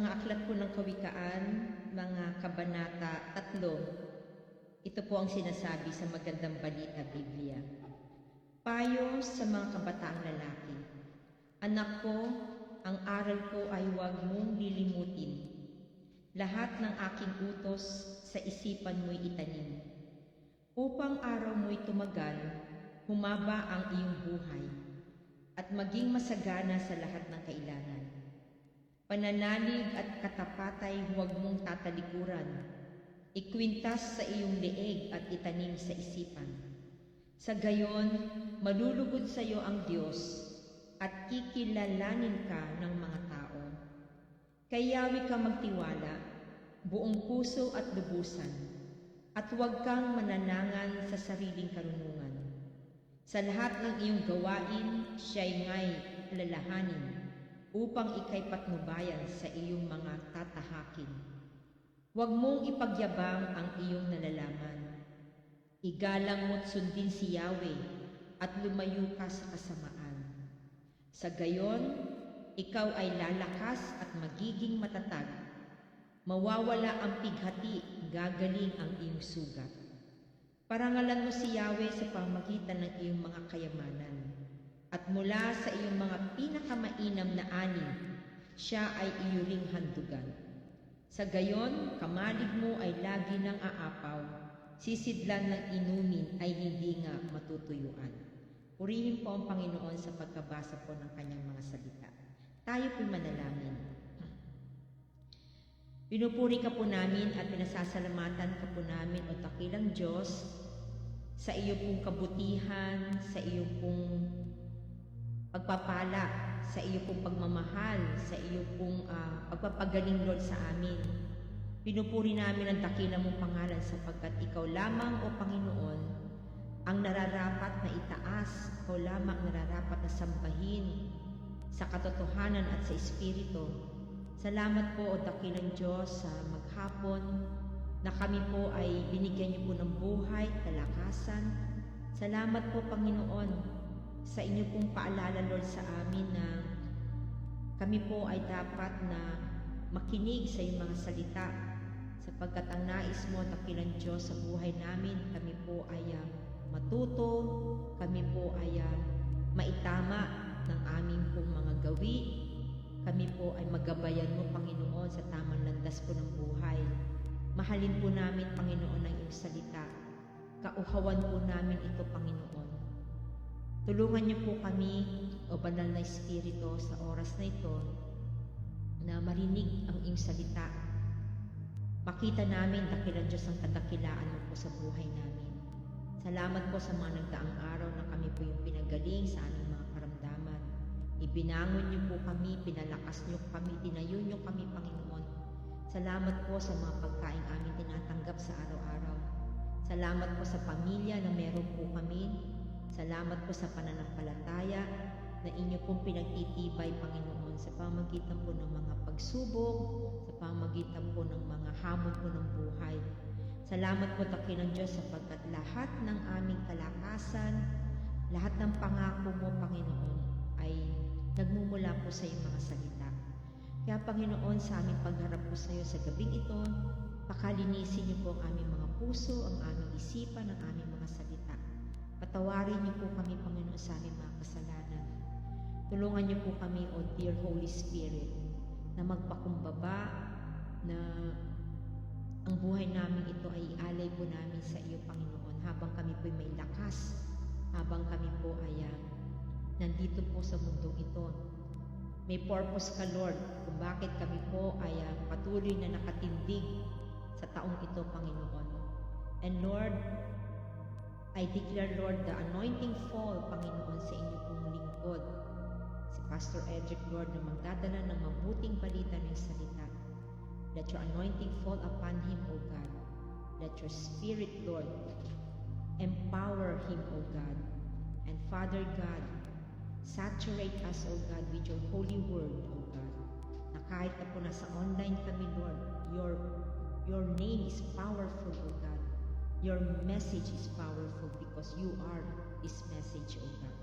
mga aklat po ng Kawikaan, mga kabanata 3, ito po ang sinasabi sa Magandang Balita Biblia. Payo sa mga kabataang lalaki. Anak ko, ang aral ko ay huwag mong lilimutin. Lahat ng aking utos sa isipan mo'y itanim. Upang araw mo'y tumagal, humaba ang iyong buhay, at maging masagana sa lahat ng kailangan. Pananalig at katapatay huwag mong tatalikuran. Ikwintas sa iyong leeg at itanim sa isipan. Sa gayon, malulugod sa iyo ang Diyos at kikilalanin ka ng mga tao. Kayawi ka magtiwala, buong puso at lubusan, at huwag kang mananangan sa sariling karunungan. Sa lahat ng iyong gawain, siya'y nga'y alalahanin, upang ika'y patnubayan sa iyong mga tatahakin. Huwag mong ipagyabang ang iyong nalalaman. Igalang mo't sundin si Yahweh at lumayo ka sa kasamaan. Sa gayon, ikaw ay lalakas at magiging matatag. Mawawala ang pighati, gagaling ang iyong sugat. Parangalan mo si Yahweh sa pamagitan ng iyong mga kayamanan. At mula sa iyong mga pinakamainam na ani, siya ay iyuling handugan. Sa gayon, kamalig mo ay lagi ng aapaw, sisidlan ng inumin ay hindi nga matutuyuan. Purihin po ang Panginoon sa pagkabasa po ng kanyang mga salita. Tayo po'y manalangin. Pinupuri ka po namin at pinasasalamatan ka po namin, o dakilang Diyos, sa iyo pong kabutihan, sa iyo pong pagpapala, sa iyo pong pagmamahal, sa iyo pong pagpapagaling, Lord, sa amin. Pinupuri namin ang dakilang mong pangalan sapagkat ikaw lamang, o Panginoon, ang nararapat na itaas, ikaw lamang nararapat na sambahin sa katotohanan at sa Espiritu. Salamat po, o dakilang Diyos, sa maghapon na kami po ay binigyan niyo po ng buhay, kalakasan. Salamat po, Panginoon, sa inyo pong paalala, Lord, sa amin na kami po ay dapat na makinig sa iyong mga salita, sapagkat ang nais mo, dakilang Diyos, sa buhay namin, kami po ay matuto, kami po ay maitama ng aming pong mga gawi, kami po ay magabayan mo, Panginoon, sa tamang landas po ng buhay. Mahalin po namin, Panginoon, ang iyong salita. Kauhawan po namin ito, Panginoon. Tulungan niyo po kami, o Banal na Espiritu, sa oras na ito, na marinig ang iyong salita. Makita namin, dakilang Diyos, ang kadakilaan mo po sa buhay namin. Salamat po sa mga nagdaang araw na kami po yung pinagaling sa aming mga karamdaman. Ibinangon niyo po kami, pinalakas niyo kami, tinayo niyo kami, Panginoon. Salamat po sa mga pagkain aming tinatanggap sa araw-araw. Salamat po sa pamilya na meron po kami. Salamat po sa pananampalataya na inyo pong pinagtitibay, Panginoon, sa pamagitan po ng mga pagsubok, sa pamagitan po ng mga hamon po ng buhay. Salamat po, dakilang Diyos, sapagkat lahat ng aming kalakasan, lahat ng pangako mo, Panginoon, ay nagmumula po sa iyong mga salita. Kaya, Panginoon, sa aming pagharap po sa iyo sa gabing ito, pakalinisin niyo po ang aming mga puso, ang aming isipan, ang aming mga salita. Patawarin niyo po kami, Panginoon, sa aming mga kasalanan. Tulungan niyo po kami, O dear Holy Spirit, na magpakumbaba, na ang buhay namin ito ay ialay po namin sa iyo, Panginoon, habang kami po may lakas, habang kami po ay nandito po sa mundong ito. May purpose ka, Lord, kung bakit kami po ay patuloy na nakatindig sa taong ito, Panginoon. And Lord, I declare, Lord, the anointing fall, Panginoon, sa inyo pong lingkod. Si Pastor Edric, Lord, na magdadala ng mabuting balita ng salita. Let your anointing fall upon him, O God. Let your Spirit, Lord, empower him, O God. And Father God, saturate us, O God, with your holy word, O God. Na kahit na po nasa online kami, Lord, your name is powerful, O God. Your message is powerful because you are His message, O God.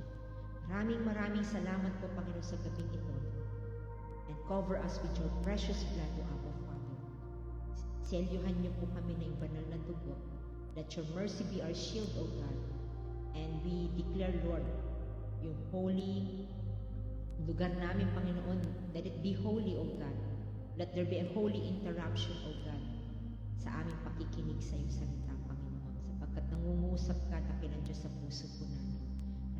Maraming salamat po, Panginoon, sa gabing ito. And Cover us with your precious blood, O Abba Father. Selyuhan niyo po kami ng banal na dugo. Let your mercy be our shield, O God. And we declare, Lord, yung holy lugar namin, Panginoon, let it be holy, O God. Let there be a holy interruption, O God, sa aming pakikinig sa iyong salita, Panginoon, sapagkat nangungusap ka, takilan Diyos, sa puso po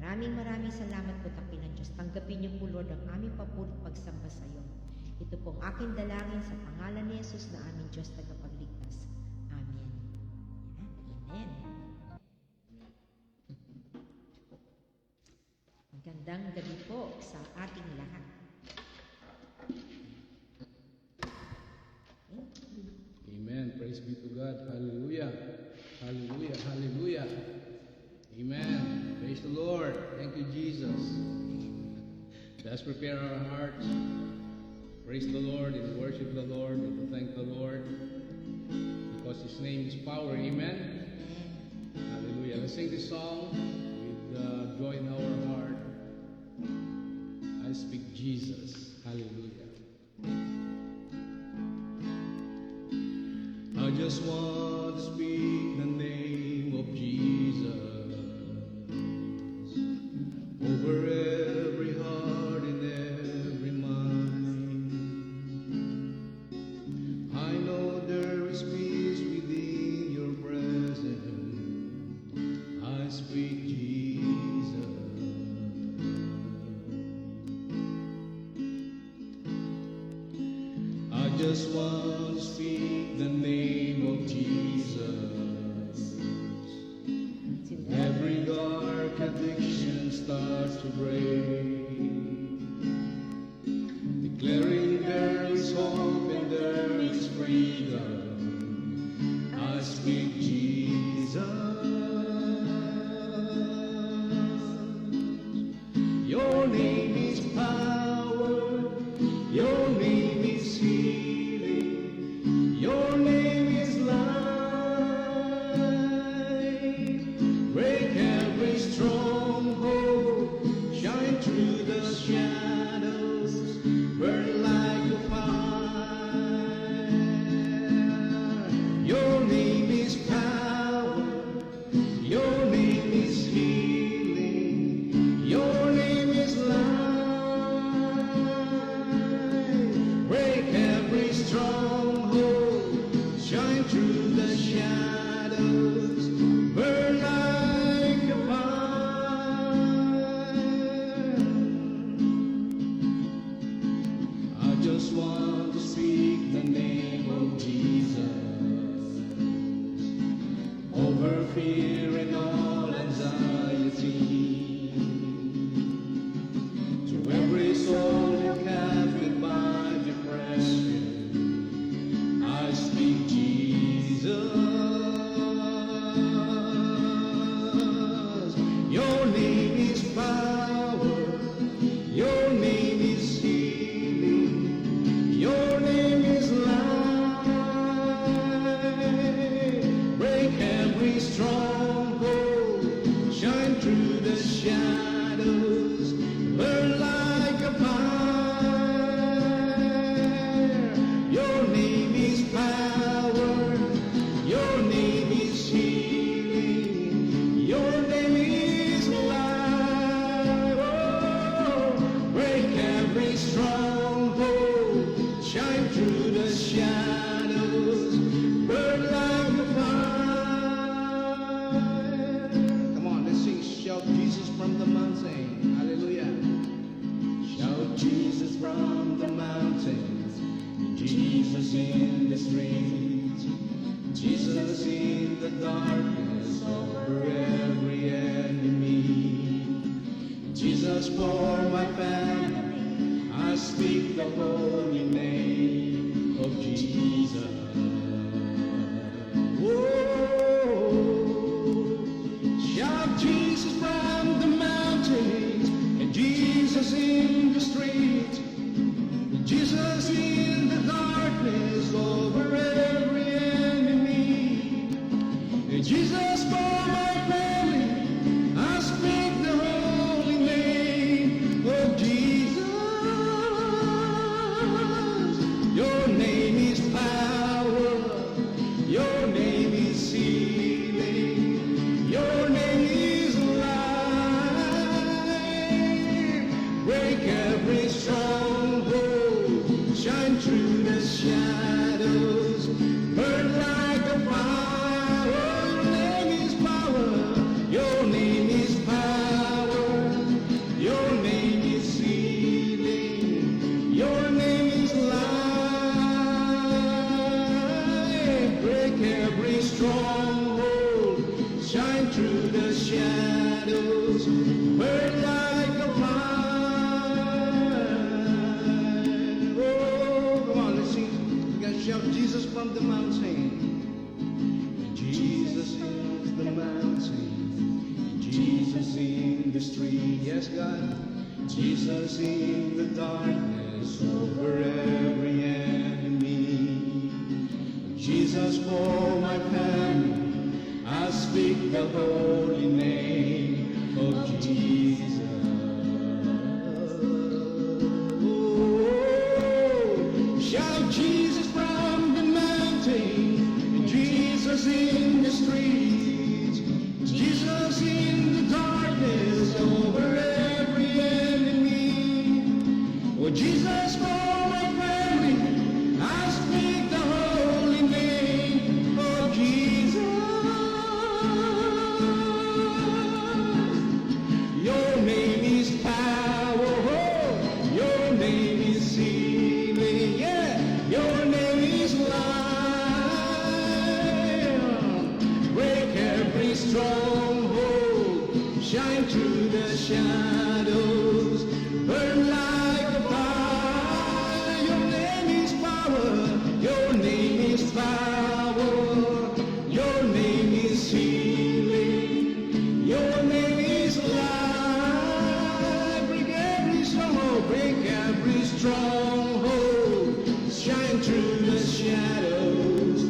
namin. Maraming salamat po, takilan Diyos. Tanggapin niyo po, Lord, ang aming papuri at pagsamba sa iyo. Ito pong aking dalangin sa pangalan ni Jesus na aming Diyos tagapagligtas. Amen. Amen. Magandang gabi po sa ating lahat. Amen. Praise be to God. Hallelujah. Hallelujah. Hallelujah. Amen. Praise the Lord. Thank you, Jesus. Let's prepare our hearts. Praise the Lord and worship the Lord and to thank the Lord because His name is power. Amen. Hallelujah. Let's sing this song with joy in our heart. I speak Jesus. Hallelujah. I just want to speak the name of Jesus over every heart and every mind. I know there is peace within your presence. I speak Jesus. I just want to speak the name of Jesus. Every dark addiction starts to break, declaring there is hope and there is freedom. I speak Jesus. Your name is power. Your name is healing. Your name is life. Break every stronghold. Shine through the shadows. Burn like a fire. Your name is power. Your name is healing. Your name is life. Break every stronghold. Shine through the shadows. Burn like a fire. I just want to speak the name of Jesus over fear and all anxiety. To every soul captured by depression, I speak Jesus. Your name is power. Your name is healing. Your name is life. Break every stronghold. Shine through the shadows. Burn like a fire. Your name is power. Your name is healing. Your name is life. Oh, break every stronghold. Shine through the shadows. Burn like a fire. Come on, let's sing. Shout Jesus from the mountain. Hallelujah. Shout Jesus from the mountains. Jesus in the streets. Jesus in the darkness over every enemy. Jesus for my family. I speak the holy name of Jesus. Whoa. Shout Jesus from the mountains and Jesus in the street. Jesus in the darkness over every enemy. And Jesus for my family. I speak the holy name of Jesus. shadows, burn like a fire. Your name is power. Your name is power. Your name is healing. Your name is life. Break every stronghold. Shine through the shadows. Burn like a fire. Oh, come on, let's sing. We gotta shout Jesus from the mountain. Jesus is the mountain. Jesus in the street. Yes, God. Jesus in the darkness over every enemy. Jesus for my family. I speak the holy name of Jesus. Oh, shout Jesus from the mountain, Jesus in the streets, Jesus in the darkness over every enemy. Oh, Jesus for my family, I speak the holy name of Jesus. Your name is power, your name is healing, yeah, your name is life. Break every stronghold, shine through the shadows, burn like a fire. Your name is power, your name is power, your name is healing, your name is life. Break every stronghold, break every stronghold, shine through the shadows,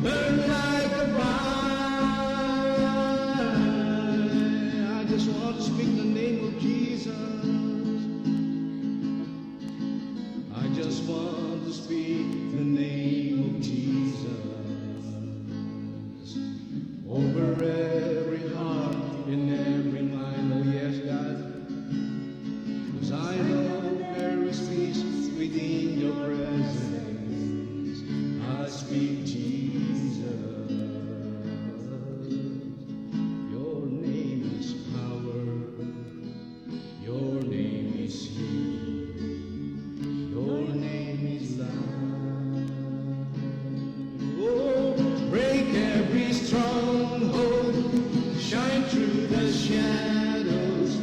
burn like a fire. I just want to speak the name of Jesus. I just want to speak the name of Jesus over every heart in every mind. Oh yes, God. 'Cause I know there is peace within your presence. I speak Jesus. Your name is power. Your name is healing. Your name is life. Oh, break every stronghold, shine through the shadows,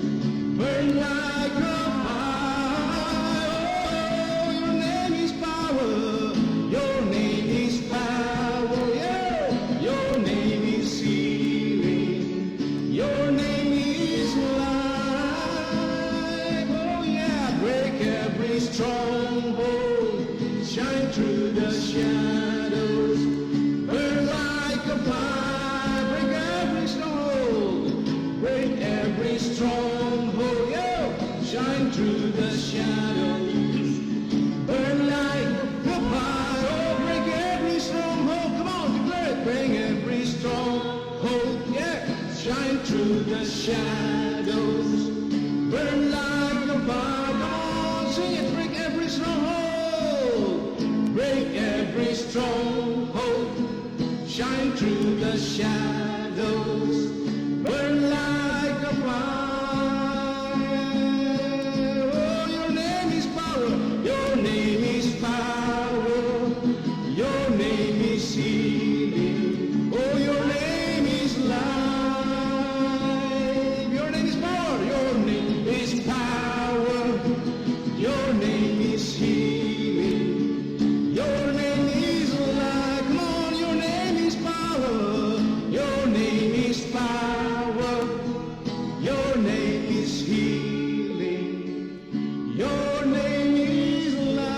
burn like a fire. Oh, your name is power, your name is power, yeah. Your name is healing, your name is life. Oh yeah, break every stronghold, shine through the shadows, burn like a fire. Break every stronghold, break every stronghold, yeah. Shine through the shadows, burn like a fire. Oh, break every stronghold. Come on, declare it. Break every stronghold, yeah. Shine through the shadows, burn like a fire. Come on, sing it. Break every stronghold, break every stronghold, shine through the shadows, burn like a fire. Oh, your name is power, your name is power, your name is healing. Oh, your name is life. Your name is power, your name is power, your name is healing. Your name is life. Come on, your name is power. Your name is power. Your name is healing. Your name is life.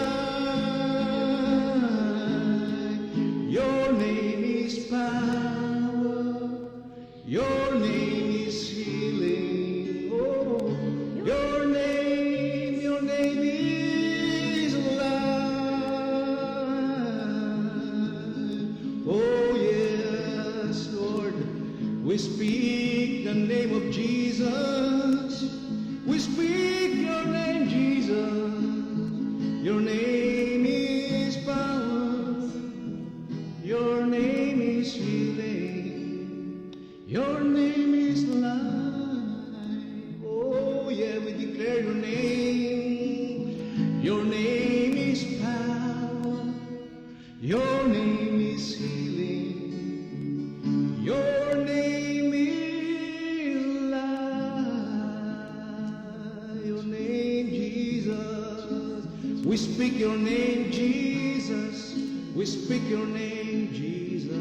Your name is power. Your name is healing. Oh, your name is life. Oh yes, Lord, we speak the name of Jesus. We speak your name, Jesus. Your name is power. Your name is healing. Your name is life. Your name, Jesus. We speak your name, Jesus. We speak your name, Jesus.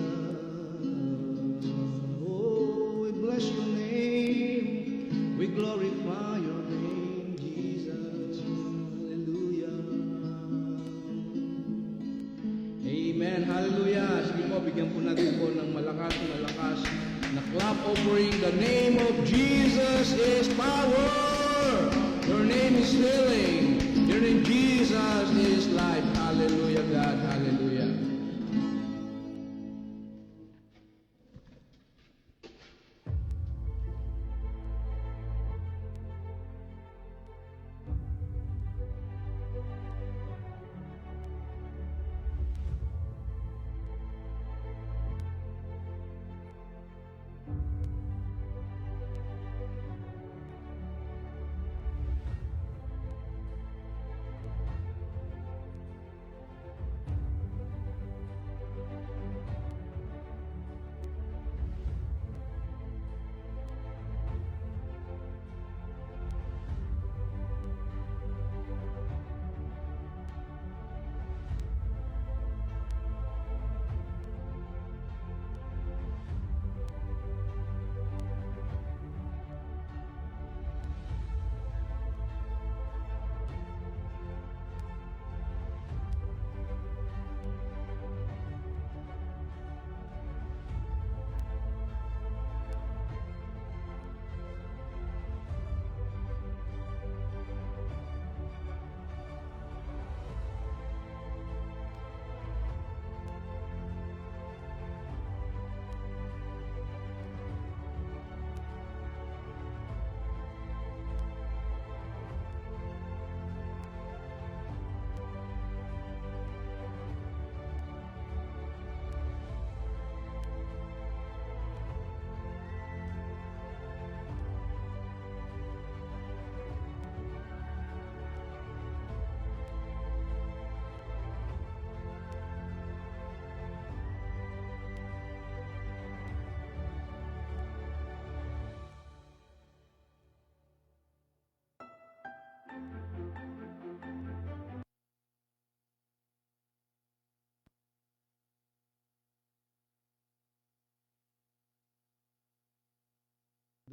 Oh, we bless your name. We glorify your name, Jesus. Hallelujah. Amen. Hallelujah. Sige po, bigyan po natin po ng malakas na clap offering. The name of Jesus is power. Your name is healing. Your name, Jesus, is life. Hallelujah, God. Hallelujah.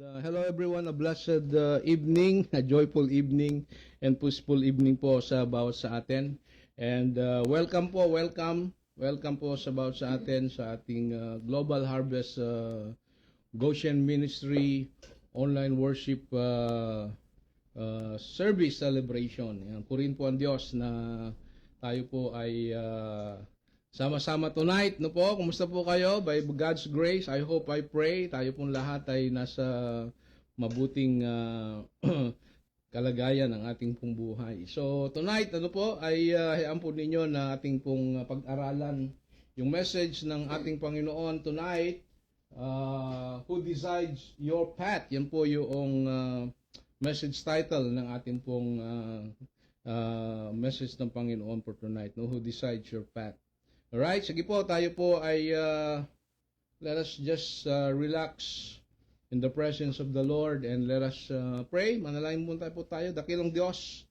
Hello everyone, a blessed evening, a joyful evening, and peaceful evening po sa bawat sa atin. And welcome po sa bawat sa atin sa ating Global Harvest Goshen Ministry online worship service celebration. Yan, purihin po ang Diyos na tayo po ay sama-sama tonight, no po? Kumusta po kayo? By God's grace, I hope, I pray, tayo pong lahat ay nasa mabuting kalagayan ng ating pong buhay. So, tonight, ano po, ay hayaan po ninyo na ating pong pag-aralan yung message ng ating Panginoon tonight, Who Decides Your Path? Yan po yung message title ng ating pong message ng Panginoon for tonight, no? Who Decides Your Path? Alright, sige po, tayo po ay let us just relax in the presence of the Lord and let us pray. Manalangin muna po tayo. Dakilang Diyos,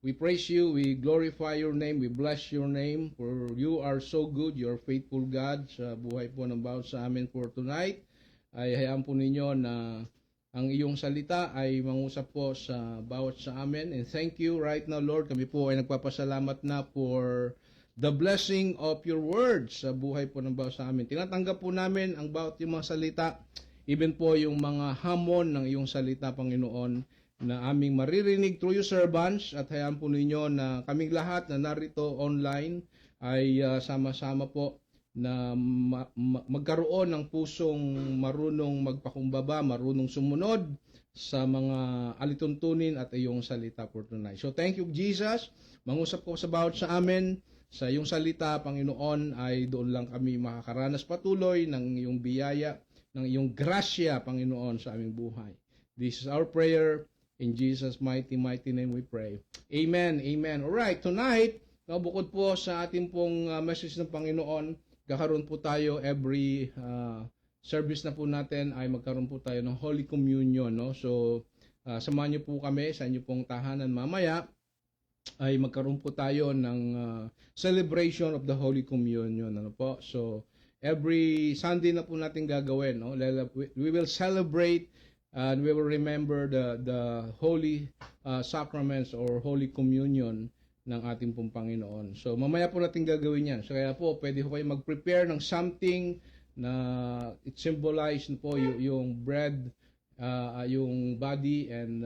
we praise you, we glorify your name, we bless your name, for you are so good, you are faithful God. Sa buhay po ng bawat sa amin for tonight, ay hayaan po ninyo na ang iyong salita ay mangusap po sa bawat sa amin. And thank you right now, Lord. Kami po ay nagpapasalamat na for the blessing of your words sa buhay po ng bawat sa amin. Tinatanggap po namin ang bawat yung mga salita, even po yung mga hamon ng iyong salita, Panginoon, na aming maririnig through your servants, at hayaan po ninyo na kaming lahat na narito online ay sama-sama po na magkaroon ng pusong marunong magpakumbaba, marunong sumunod sa mga alituntunin at iyong salita for tonight. So thank you, Jesus. Mangusap ko sa bawat sa amin. Sa iyong salita, Panginoon, ay doon lang kami makakaranas patuloy ng iyong biyaya, ng iyong grasya, Panginoon, sa aming buhay. This is our prayer. In Jesus' mighty name we pray. Amen. Amen. Alright, tonight, no, bukod po sa ating pong message ng Panginoon, kakaroon po tayo every service na po natin ay magkaroon po tayo ng Holy Communion, no? So, samahan niyo po kami sa inyo pong tahanan mamaya ay magkaroon po tayo ng celebration of the Holy Communion, ano po? So, every Sunday na po natin gagawin, no? We will celebrate and we will remember the holy sacraments or Holy Communion ng ating pong Panginoon. So, mamaya po natin gagawin yan. So, kaya po, pwede po kayo mag-prepare ng something na it symbolize po yung bread, yung body and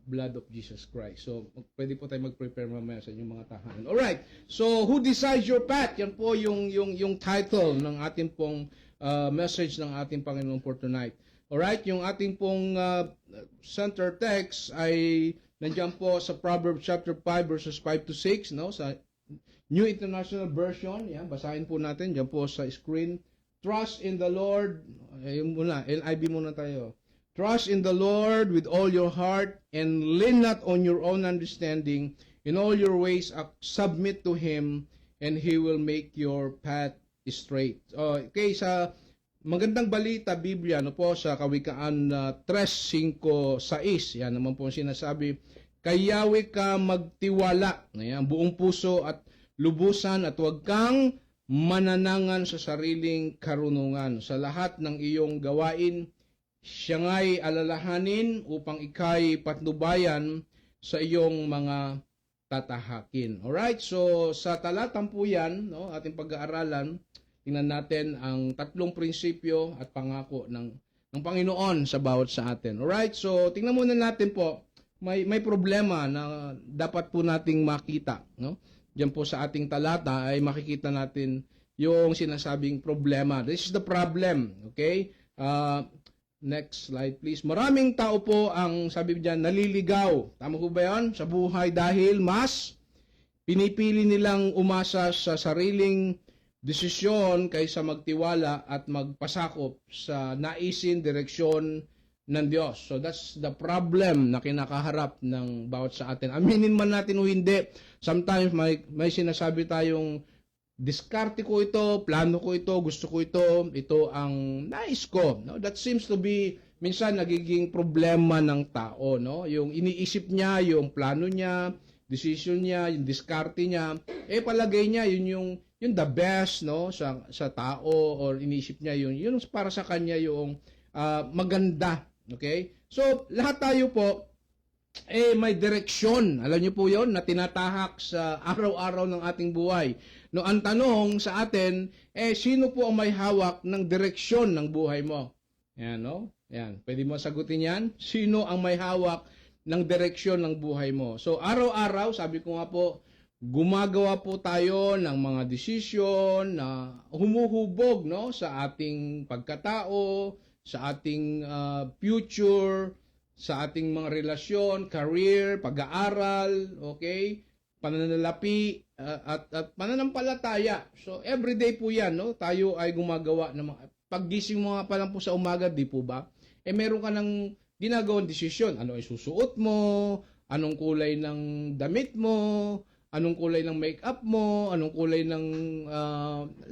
blood of Jesus Christ. So, pwede po tayo mag-prepare mamaya sa inyong mga tahanan. Alright, so who decides your path? Yan po yung title ng ating pong message ng ating Panginoon for tonight. Alright, yung ating pong center text ay nandiyan po sa Proverbs chapter 5 verses 5 to 6, no? Sa New International Version, yan, basahin po natin diyan po sa screen. Trust in the Lord, ayun muna, NIV muna tayo. Trust in the Lord with all your heart and lean not on your own understanding. In all your ways submit to Him and He will make your path straight. Okay, sa magandang balita, Biblia, ano po, sa Kawikaan 3:5-6, yan naman po ang sinasabi, kay Yahweh ka magtiwala, ayan, buong puso at lubusan at huwag kang mananangan sa sariling karunungan. Sa lahat ng iyong gawain, siya nga'y alalahanin upang ika'y patnubayan sa iyong mga tatahakin. Alright, so sa talatang po yan, no, ating pag-aaralan, tingnan natin ang tatlong prinsipyo at pangako ng Panginoon sa bawat sa atin. Alright, so tingnan muna natin po, may problema na dapat po nating makita, no? Diyan po sa ating talata ay makikita natin yung sinasabing problema. This is the problem, okay? Next slide please. Maraming tao po ang sabi diyan naliligaw. Tama po ba 'yon? Sa buhay dahil mas pinipili nilang umasa sa sariling desisyon kaysa magtiwala at magpasakop sa naisin direksyon ng Diyos. So that's the problem na kinakaharap ng bawat sa atin. Aminin man natin o hindi, sometimes may sinasabi tayong diskarte ko ito, plano ko ito, gusto ko ito ang nais ko. No? That seems to be minsan nagiging problema ng tao, no? Yung iniisip niya, yung plano niya, decision niya, yung diskarte niya, palagay niya yun yung the best, no, sa tao, or iniisip niya yun para sa kanya yung maganda. Okay? So, lahat tayo po may direksyon. Alam niyo po 'yon na tinatahak sa araw-araw ng ating buhay. No, ang tanong sa atin, sino po ang may hawak ng direksyon ng buhay mo? Yan, no? Yan, pwede mo sagutin 'yan. Sino ang may hawak ng direksyon ng buhay mo? So, araw-araw, sabi ko nga po, gumagawa po tayo ng mga desisyon na humuhubog, no, sa ating pagkatao, sa ating future, sa ating mga relasyon, career, pag-aaral, okay, pananalapi, at pananampalataya. So, everyday po yan, no? Tayo ay gumagawa ng mga, paggising mo nga pa lang po sa umaga, di po ba? Meron ka ng ginagawang desisyon. Ano ay susuot mo? Anong kulay ng damit mo? Anong kulay ng makeup mo? Anong kulay ng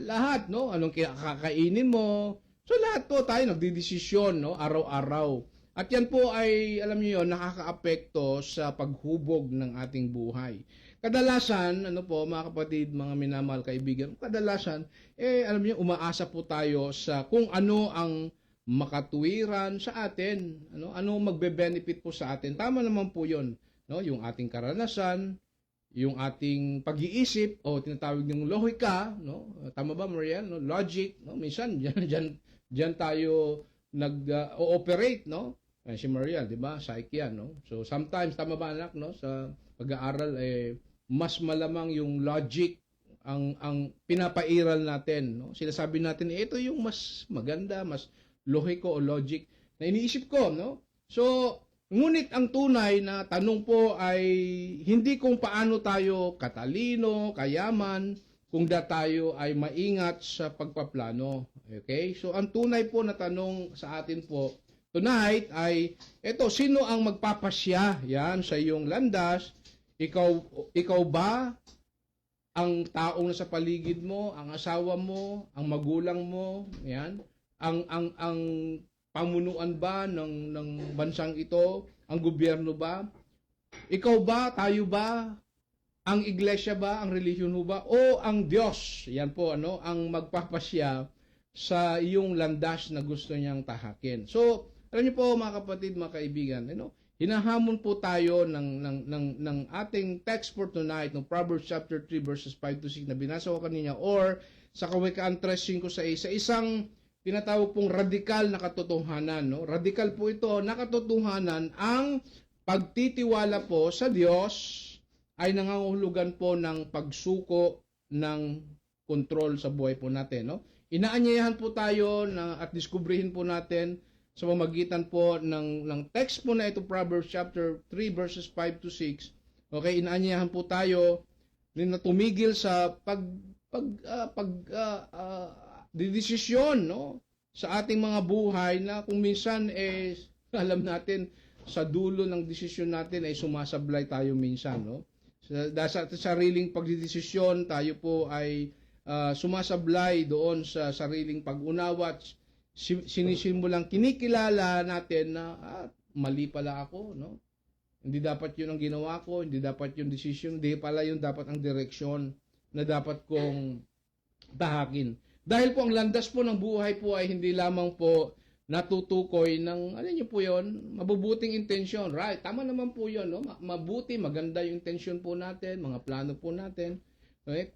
lahat, no? Anong kakainin mo? So, lahat po tayo nagdidesisyon, no? Araw-araw. At yan po ay, alam niyo yun, nakakaapekto sa paghubog ng ating buhay. Kadalasan, ano po, mga kapatid, mga minamahal kaibigan, kadalasan, alam niyo, umaasa po tayo sa kung ano ang makatuwiran sa atin, ano magbe-benefit po sa atin. Tama naman po yun, no? Yung ating karanasan, yung ating pag-iisip, o tinatawag ng lohika, no? Tama ba, Mariel? No? Logic, no? Minsan, dyan tayo nag-ooperate, no? Si Mariel, di ba? Psyche yan, no? So, sometimes, tama ba anak, no? Sa pag-aaral, mas malamang yung logic ang pinapairal natin, no? Sinasabi natin, ito yung mas maganda, mas lohiko o logic na iniisip ko, no? So, ngunit ang tunay na tanong po ay hindi kung paano tayo katalino, kayaman, kung tayo ay maingat sa pagpaplano. Okay? So, ang tunay po na tanong sa atin po tonight ay, sino ang magpapasya yan sa iyong landas? Ikaw ba ang taong nasa paligid mo, ang asawa mo, ang magulang mo, yan, ang pamunuan ba ng bansang ito, ang gobyerno ba, ikaw ba, tayo ba, ang iglesia ba, ang relihiyon mo ba, o ang Diyos, yan po, ang magpapasya sa iyong landas na gusto niyang tahakin. So, alam niyo po mga kapatid, mga kaibigan, hinahamon po tayo ng ating text for tonight, ng Proverbs chapter 3 verses 5 to 6 na binasa ko kanina, or sa Kawikaan 3:5-6, sa isang tinatawag pong radikal na katotohanan. No? Radikal po ito na katotohanan, ang pagtitiwala po sa Diyos ay nangangahulugan po ng pagsuko ng kontrol sa buhay po natin. No? Inaanyayahan po tayo at diskubrihin po natin sa pamamagitan po ng text po na ito, Proverbs chapter 3 verses 5 to 6. Okay, inaanyayahan po tayo na tumigil sa desisyon, no, sa ating mga buhay na kung minsan alam natin sa dulo ng desisyon natin ay sumasablay tayo minsan, no. Sa sariling pagdedesisyon, tayo po ay sumasablay doon sa sariling pag-unawa at sinisimulang kinikilala natin na mali pala ako, no? Hindi dapat 'yun ang ginawa ko, hindi dapat 'yung decision, hindi pala 'yun dapat ang direksyon na dapat kong tahakin. Dahil po ang landas po ng buhay po ay hindi lamang po natutukoy ng, ano niyo po 'yon, mabubuting intensyon. Right, tama naman po 'yon, no? Mabuti, maganda 'yung intensyon po natin, mga plano po natin, right?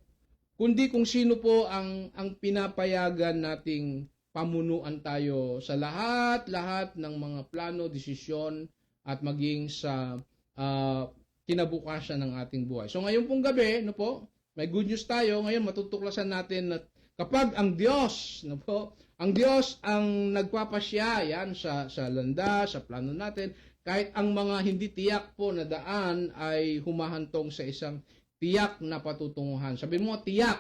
Kundi kung sino po ang pinapayagan nating pamunuan tayo sa lahat ng mga plano, desisyon, at maging sa kinabukasan ng ating buhay. So ngayon pong gabi, no po, may good news tayo. Ngayon matutuklasan natin na kapag ang Diyos, no po, ang Diyos ang nagpapasya yan sa landas, sa plano natin, kahit ang mga hindi tiyak po na daan ay humahantong sa isang tiyak na patutunguhan. Sabi mo, tiyak,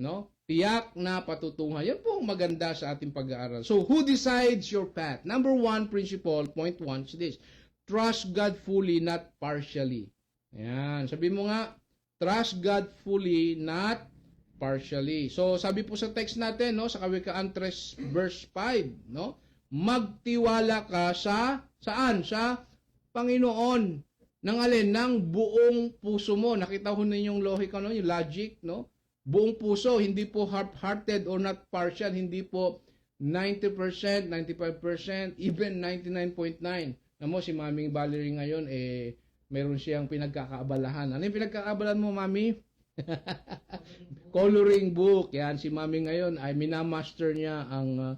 no? Tiyak na patutunguhan. Yan po ang maganda sa ating pag-aaral. So, who decides your path? Number 1 principle, point 1 is this. Trust God fully, not partially. Ayan. Sabi mo nga, trust God fully, not partially. So, sabi po sa text natin, no, sa Kawikaan 3 verse 5, no? Magtiwala ka saan? Sa Panginoon. Nang alin? Ng buong puso mo. Nakita ko na yung logic, no? Yung logic, no? Buong puso, hindi po half-hearted or not partial, hindi po 90%, 95%, even 99.9%. Alam mo, si Maming Valerie ngayon, meron siyang pinagkakaabalahan. Ano yung pinagkakaabalahan mo, Mami? Coloring book. Yan, si Mami ngayon ay minamaster niya ang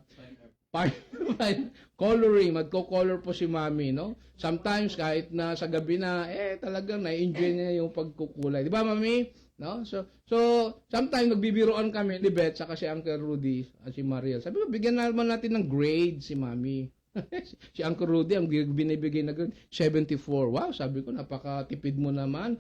coloring. Magko-color po si Mami, no? Sometimes, kahit na sa gabi na, talagang na-enjoy niya yung pagkukulay. Di ba, Mami? No? So sometimes nagbibiroan kami ni Beth saka si Uncle Rudy at si Mariel. Sabi ko, bigyan naman natin ng grade si Mami. Si Uncle Rudy ang binibigay na grade 74. Wow, sabi ko, napakatipid mo naman.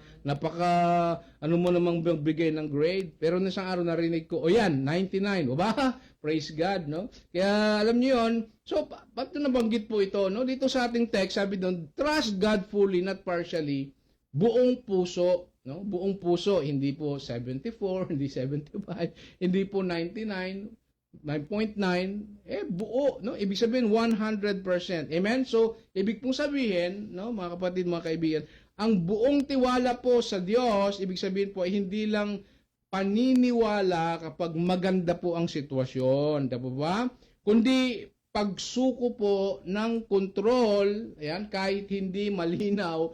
Ano mo namang bigay ng grade. Pero isang araw narinig ko, yan, 99. O ba? Praise God, no? Kaya alam niyo 'yon. So, ba't nabanggit po ito, no? Dito sa ating text, sabi doon, trust God fully, not partially. Buong puso, no? Buong puso, hindi po 74, hindi 75, hindi po 99, 9.9, buo, no? Ibig sabihin 100%. Amen? So, ibig pong sabihin, no, mga kapatid, mga kaibigan, ang buong tiwala po sa Diyos, ibig sabihin po ay hindi lang paniniwala kapag maganda po ang sitwasyon, diba ba? Kundi pagsuko po ng kontrol, ayan, kahit hindi malinaw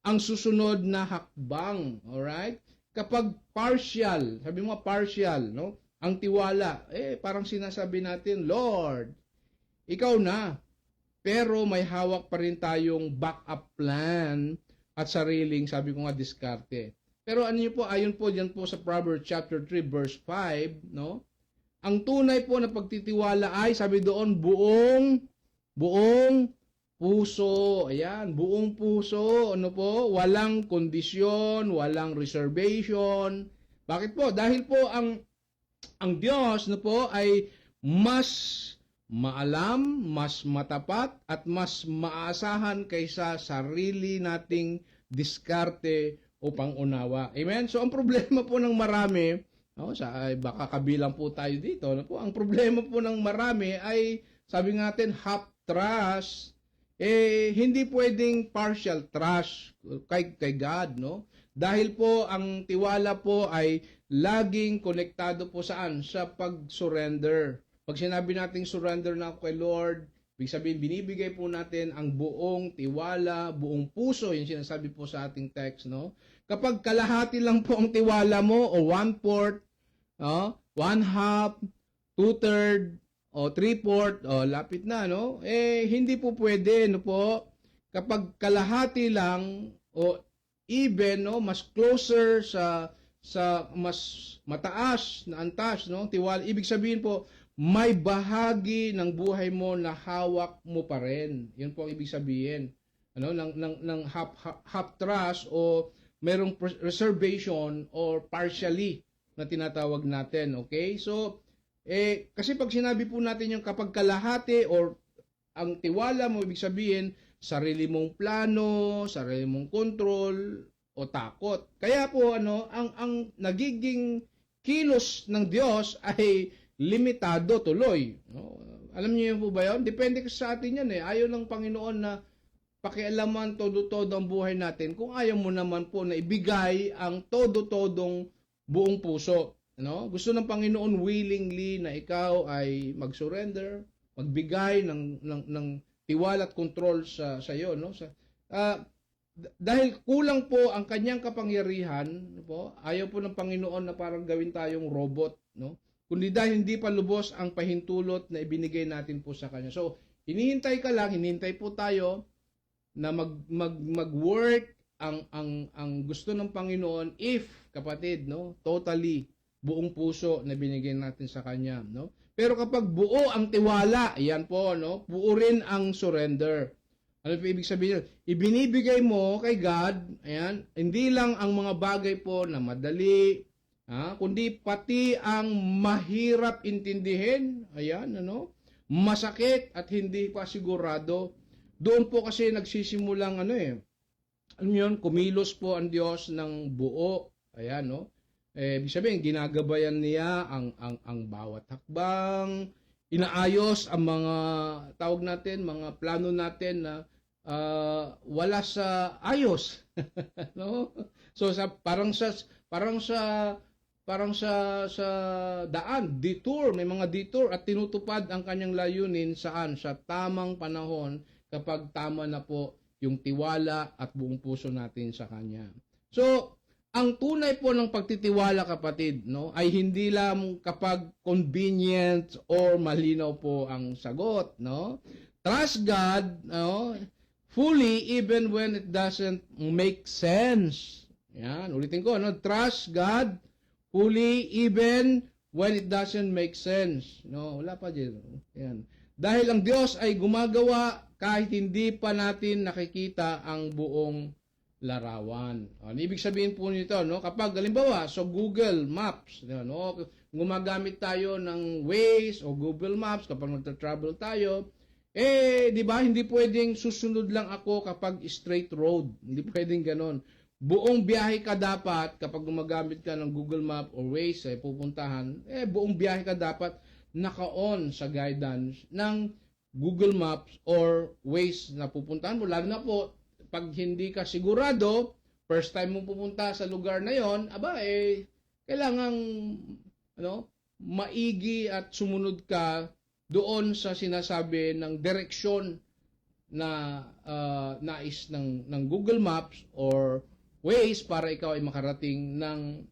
ang susunod na hakbang, alright? Kapag partial, sabi mo partial, no? Ang tiwala, parang sinasabi natin, Lord, ikaw na. Pero may hawak pa rin tayong backup plan at sariling, sabi ko nga, diskarte. Pero ano niyo po, ayon po diyan po sa Proverbs chapter 3 verse 5, no? Ang tunay po na pagtitiwala ay, sabi doon, buong puso. Ayan, buong puso. Ano po? Walang kondisyon, walang reservation. Bakit po? Dahil po ang Diyos, no po, ay mas maalam, mas matapat, at mas maasahan kaysa sarili nating diskarte upang unawa. Amen? So, ang problema po ng marami, baka kabilang po tayo dito, ang problema po ng marami ay, sabi natin, half trust, hindi pwedeng partial trust kay God, no? Dahil po, ang tiwala po ay laging konektado po saan? Sa pag-surrender. Pag sinabi nating surrender na ako kay Lord, ibig sabihin, binibigay po natin ang buong tiwala, buong puso, yung sinasabi po sa ating text, no? Kapag kalahati lang po ang tiwala mo, o 1/4, 1/2, 2/3, o 3/4, lapit na, no? Hindi po pwede, no po? Kapag kalahati lang, o even, no, mas closer sa mas mataas na antas, no? Tiwala, ibig sabihin po, may bahagi ng buhay mo na hawak mo pa rin. Yun po ang ibig sabihin. Ng half trust o merong reservation or partially na tinatawag natin. Okay? So, kasi pag sinabi po natin yung kapag kalahati or ang tiwala mo, ibig sabihin, sarili mong plano, sarili mong control, o takot. Kaya po, ang nagiging kilos ng Diyos ay limitado tuloy. No? Alam niyo po ba yun? Depende sa atin yan. Ayaw ng Panginoon na pakialaman todo-todo ang buhay natin kung ayaw mo naman po na ibigay ang todo-todong buong puso. No? Gusto ng Panginoon willingly na ikaw ay mag-surrender, magbigay ng tiwala at control sa iyo. No? Dahil kulang po ang kanyang kapangyarihan, po, ayaw po ng Panginoon na parang gawin tayong robot. No? Kundi dahil hindi pa lubos ang pahintulot na ibinigay natin po sa Kanya. So, hinihintay po tayo na mag-work ang gusto ng Panginoon if, kapatid, no, totally, buong puso na binigay natin sa Kanya. No? Pero kapag buo ang tiwala, yan po, no, buo rin ang surrender. Ano po ibig sabihin? Ibinibigay mo kay God, ayan, hindi lang ang mga bagay po na madali, kundi pati ang mahirap intindihin, ayan, masakit at hindi pa sigurado. Doon po kasi nagsisimulang kumilos po ang Diyos ng buo, ayan, no? Ibig sabihin, ginagabayan niya ang bawat hakbang, inaayos ang mga, tawag natin, mga plano natin na wala sa ayos. No? So, parang sa daan, detour, may mga detour at tinutupad ang kanyang layunin saan? Sa tamang panahon kapag tama na po yung tiwala at buong puso natin sa Kanya. So, ang tunay po ng pagtitiwala, kapatid, no, ay hindi lang kapag convenient or malinaw po ang sagot, no? Trust God, no, fully even when it doesn't make sense. Yan, ulitin ko, no? Trust God fully even when it doesn't make sense. No, wala pa dyan. Yan. Dahil ang Diyos ay gumagawa kahit hindi pa natin nakikita ang buong larawan. Ibig sabihin po nito, no, kapag halimbawa so Google Maps, no, gumagamit tayo ng Waze o Google Maps kapag magta-travel tayo, di ba, hindi pwedeng susunod lang ako kapag straight road. Hindi pwedeng ganon. Buong biyahe ka dapat, kapag gumagamit ka ng Google Map or Waze, pupuntahan, buong biyahe ka dapat naka-on sa guidance ng Google Maps or Waze na pupuntahan mo. Lalo na po, pag hindi ka sigurado, first time mo pupunta sa lugar na yon, kailangang maigi at sumunod ka doon sa sinasabi ng direksyon na nais ng Google Maps or Waze para ikaw ay makarating ng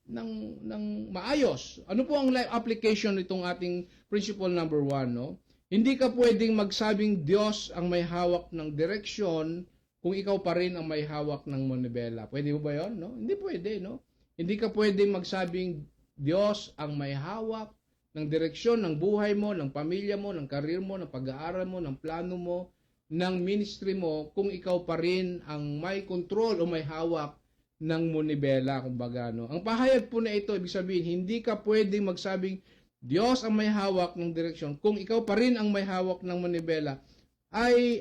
maayos. Ano po ang application nitong ating principle number 1, no? Hindi ka pwedeng magsabing Diyos ang may hawak ng direksyon kung ikaw pa rin ang may hawak ng manibela. Pwede ba 'yon, no? Hindi pwede, no? Hindi ka pwedeng magsabing Diyos ang may hawak ng direksyon ng buhay mo, ng pamilya mo, ng karir mo, ng pag-aaral mo, ng plano mo, ng ministry mo kung ikaw pa rin ang may control o may hawak ng manibela, kumbaga, no? Ang pahayag po na ito, ibig sabihin, hindi ka pwedeng magsabing Diyos ang may hawak ng direksyon kung ikaw pa rin ang may hawak ng manibela, ay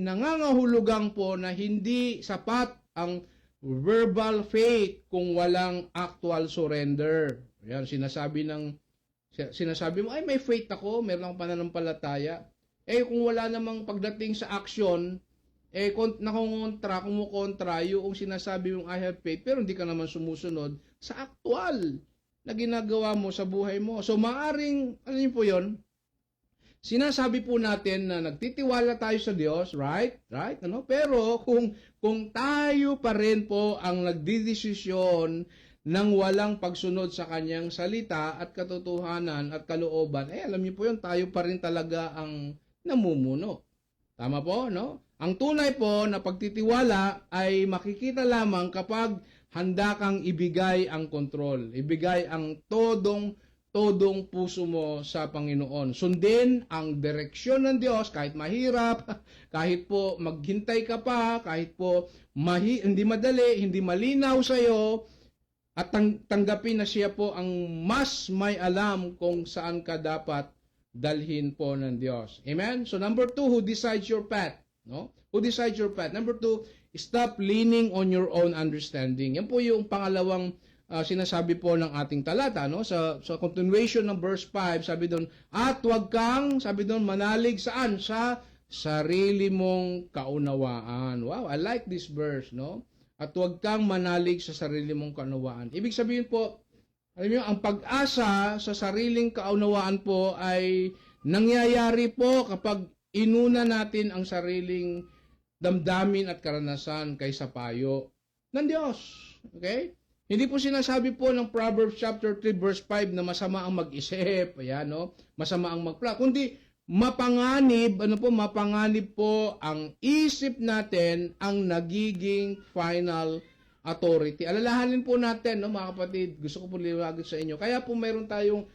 nangangahulugang po na hindi sapat ang verbal faith kung walang actual surrender. Yan, sinasabi mo, ay may faith ako, meron akong pananampalataya. Kung wala namang pagdating sa action, kumukontra yung sinasabi mong I have faith, pero hindi ka naman sumusunod sa actual na ginagawa mo sa buhay mo. So, maaring, ano yun po yun? Sinasabi po natin na nagtitiwala tayo sa Diyos, right? Right? Ano? Pero kung tayo pa rin po ang nagdidesisyon ng walang pagsunod sa kanyang salita at katotohanan at kalooban, alam niyo po yun, tayo pa rin talaga ang namumuno. Tama po, no? Ang tunay po na pagtitiwala ay makikita lamang kapag handa kang ibigay ang kontrol, ibigay ang todong puso mo sa Panginoon. Sundin ang direksyon ng Diyos kahit mahirap, kahit po maghintay ka pa, kahit po hindi madali, hindi malinaw sa iyo, at tanggapin na siya po ang mas may alam kung saan ka dapat dalhin po ng Diyos. Amen? So number 2, who decides your path? No? Who decides your path? Number 2, stop leaning on your own understanding. Yan po yung pangalawang sinasabi po ng ating talata, no? Sa continuation ng verse 5, sabi doon, at wag kang, sabi doon, manalig saan? Sa sarili mong kaunawaan. Wow, I like this verse, no? At wag kang manalig sa sarili mong kaunawaan. Ibig sabihin po, alam niyo, ang pag-asa sa sariling kaunawaan po ay nangyayari po kapag inuna natin ang sariling damdamin at karanasan kaysa payo ng Diyos. Okay? Hindi po sinasabi po ng Proverbs chapter 3 verse 5 na masama ang mag-isip, ayan, no? Masama ang magplano, kundi mapanganib po ang isip natin ang nagiging final authority. Alalahanin po natin, no, mga kapatid, gusto ko po liwanagin sa inyo. Kaya po mayroon tayong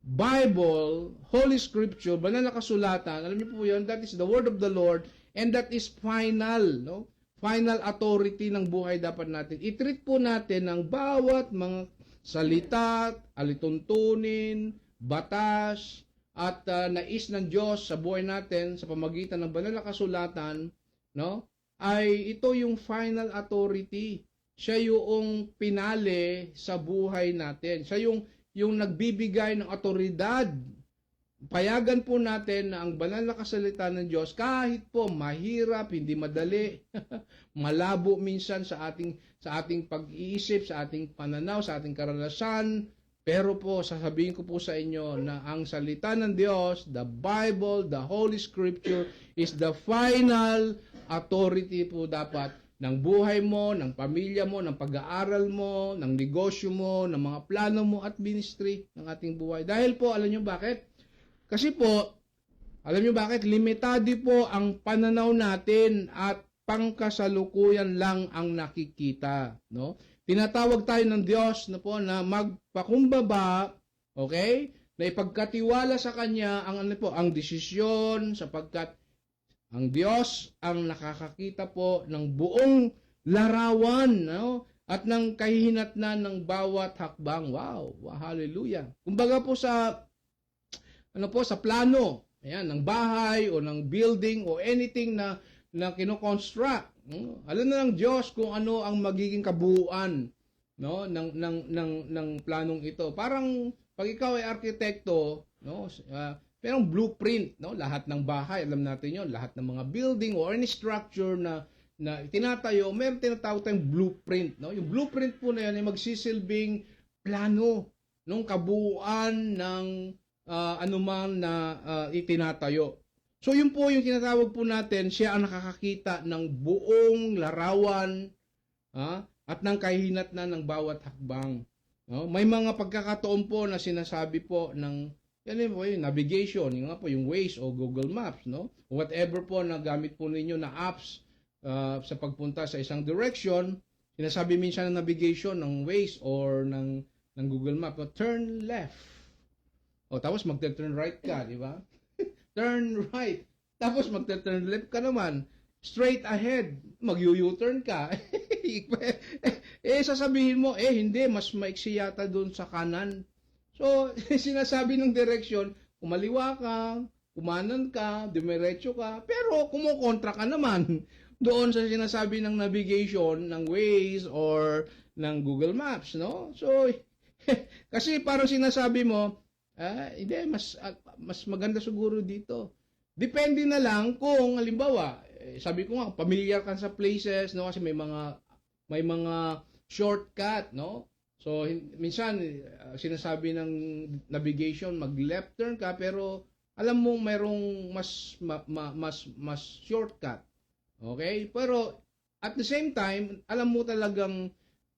Bible, Holy Scripture, banal na kasulatan. Alam niyo po 'yon, that is the word of the Lord and that is final, no? Final authority ng buhay dapat natin. I-treat po natin ang bawat mga salita, alituntunin, batas, at nais ng Diyos sa buhay natin sa pamagitan ng banal na kasulatan, no? Ay ito yung final authority. Siya yung pinali sa buhay natin. Siya yung nagbibigay ng otoridad. Payagan po natin na ang banal na kasalita ng Diyos, kahit po mahirap, hindi madali, malabo minsan sa ating pag-iisip, sa ating pananaw, sa ating karanasan, pero po sasabihin ko po sa inyo na ang salita ng Diyos, the Bible, the Holy Scripture is the final authority po dapat ng buhay mo, ng pamilya mo, ng pag-aaral mo, ng negosyo mo, ng mga plano mo at ministry ng ating buhay. Dahil po, alam nyo bakit? Kasi po, alam nyo bakit? Limitado po ang pananaw natin at pangkasalukuyan lang ang nakikita. No? Tinatawag tayo ng Diyos na po na magpakumbaba, okay? Na ipagkatiwala sa Kanya ang desisyon sapagkat ang Diyos ang nakakakita po ng buong larawan, no? At ng kahihinatnan ng bawat hakbang. Wow, hallelujah. Kumbaga po sa sa plano, ayan, ng bahay o ng building o anything na kino-construct. Alam na ng Diyos kung ano ang magiging kabuuan, no, ng planong ito. Parang pag ikaw ay arkitekto, no, merong blueprint, no, lahat ng bahay, alam natin 'yon, lahat ng mga building or any structure na tinatayo, meron tinatawag tayong blueprint, no? Yung blueprint po na 'yan ay magsisilbing plano ng kabuuan ng anuman na itinatayo. So yun po yung tinatawag po natin, siya ang nakakakita ng buong larawan at ng kahihinatnan ng bawat hakbang. No? May mga pagkakataon po na sinasabi po ng yan po yung navigation, yung nga po yung Waze o Google Maps, no? Whatever po na gamit po ninyo na apps sa pagpunta sa isang direction, sinasabi minsan ng navigation ng Waze or ng Google Maps, turn left. O tapos magte-turn right ka, di ba? Turn right. Tapos magte-turn left ka naman. Straight ahead, mag-U-turn ka. Sasabihin mo, hindi, mas maiksi yata doon sa kanan. So, sinasabi ng direksyon, kumaliwa ka, kumanan ka, dumiretso ka, pero kumukontra ka naman. doon sa sinasabi ng navigation, ng Waze, or ng Google Maps, no? So, kasi parang sinasabi mo, hindi, mas maganda siguro dito. Depende na lang kung, halimbawa, sabi ko nga, familiar ka sa places, no? Kasi may mga shortcut, no? So, minsan, sinasabi ng navigation, mag-left turn ka, pero alam mo mayroong mas shortcut. Okay? Pero, at the same time, alam mo talagang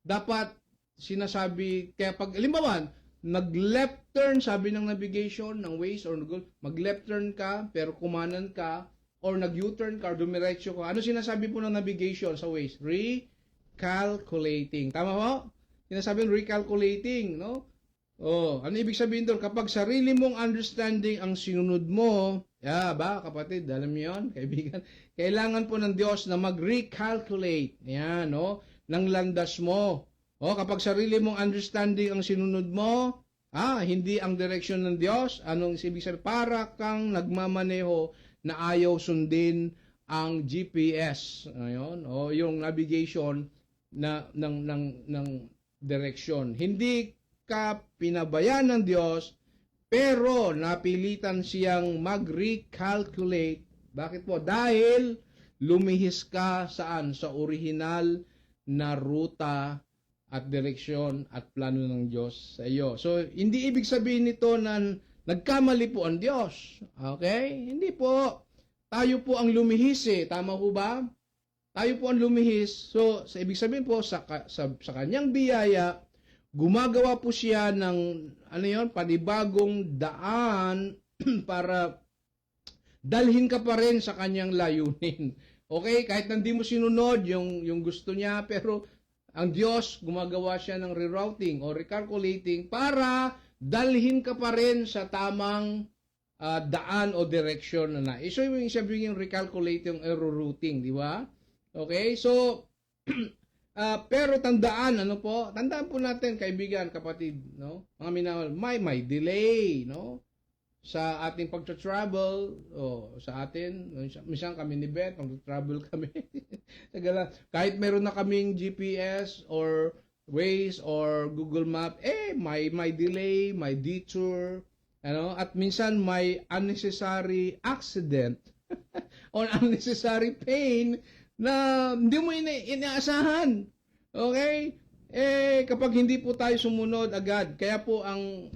dapat sinasabi, kaya pag, halimbawa, nag-left turn, sabi ng navigation, ng Waze, or Google, mag-left turn ka, pero kumanan ka, or nag-U-turn ka, or dumiretso ka. Ano sinasabi po ng navigation sa Waze? Recalculating. Tama po? Sinasabi ng recalculating, no? Ano ibig sabihin doon? Kapag sarili mong understanding ang sinunod mo, ba, kapatid, alam niyo yun, kaibigan, kailangan po ng Diyos na mag-recalculate, yan, no? Ng landas mo. Kapag sarili mong understanding ang sinunod mo, hindi ang direksyon ng Diyos, anong ibig sabihin? Para kang nagmamaneho na ayaw sundin ang GPS, ayun, yung navigation ng direksyon. Hindi ka pinabayaan ng Diyos, pero napilitan siyang mag-recalculate. Bakit po? Dahil lumihis ka saan? Sa original na ruta at direksyon at plano ng Diyos sa iyo. So, hindi ibig sabihin nito na nagkamali po ang Diyos. Okay? Hindi po. Tayo po ang lumihis Tama po ba? Tayo po ang lumihis. So, sa ibig sabihin po, sa kanyang biyaya, gumagawa po siya ng, panibagong daan para dalhin ka pa rin sa kanyang layunin. Okay? Kahit hindi mo sinunod yung gusto niya, pero ang Diyos, gumagawa siya ng rerouting o recalculating para dalhin ka pa rin sa tamang daan o direction na nais. So, yung sabihin yung recalculating o rerouting, di ba? Okay? So, pero tandaan po natin, kaibigan, kapatid, no? Mga minamahal, may delay, no? Sa ating pagta-travel, sa atin, minsan kami ni Beth, pag-travel kami. Kahit meron na kaming GPS or Waze or Google Map, may delay, may detour, at minsan may unnecessary accident or unnecessary pain na hindi mo inaasahan. Okay? Kapag hindi po tayo sumunod agad, kaya po ang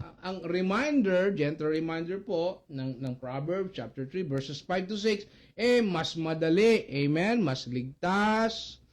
reminder, gentle reminder po ng Proverbs chapter 3 verses 5 to 6, mas madali, amen, mas ligtas,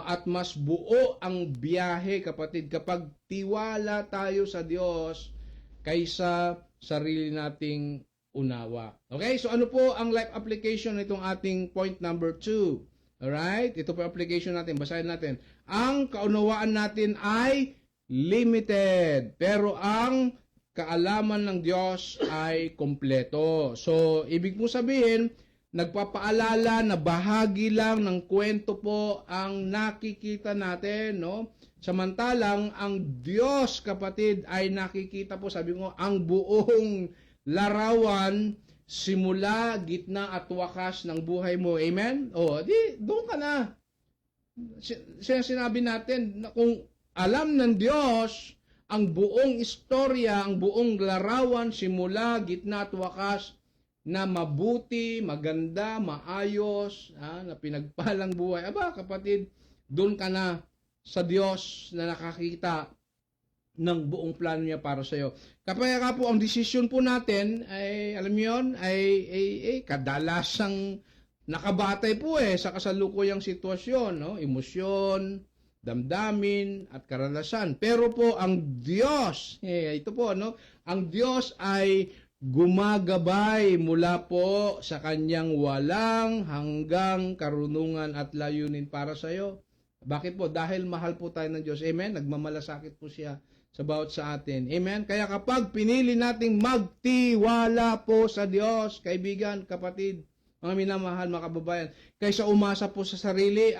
at mas buo ang biyahe, kapatid, kapag tiwala tayo sa Diyos kaysa sarili nating unawa. Okay? So ano po ang life application nitong ating point number 2? Alright? Ito po application natin. Basahin natin. Ang kaunawaan natin ay limited. Pero ang kaalaman ng Diyos ay kompleto. So, ibig po sabihin, nagpapaalala na bahagi lang ng kwento po ang nakikita natin, no? Samantalang, ang Diyos, kapatid, ay nakikita po, sabi ko, ang buong larawan, simula, gitna at wakas ng buhay mo. Amen? Doon ka na. Sinabi natin na kung alam ng Diyos ang buong istorya, ang buong larawan, simula, gitna at wakas, na mabuti, maganda, maayos, na pinagpalang buhay. Kapatid, doon ka na sa Diyos na nakakita ng buong plano niya para sa iyo. Kapag po ang desisyon po natin ay, alam niyo yun, ay kadalasang nakabatay po sa kasalukuyang sitwasyon, no? Emosyon, damdamin, at karanasan. Pero po ang Diyos, ito po, no? Ang Diyos ay gumagabay mula po sa kanyang walang hanggang karunungan at layunin para sa iyo. Bakit po? Dahil mahal po tayo ng Diyos. Amen? Nagmamalasakit po siya sa bawat sa atin. Amen? Kaya kapag pinili nating magtiwala po sa Diyos, kaibigan, kapatid, mga minamahal, mga kababayan, kaysa umasa po sa sarili,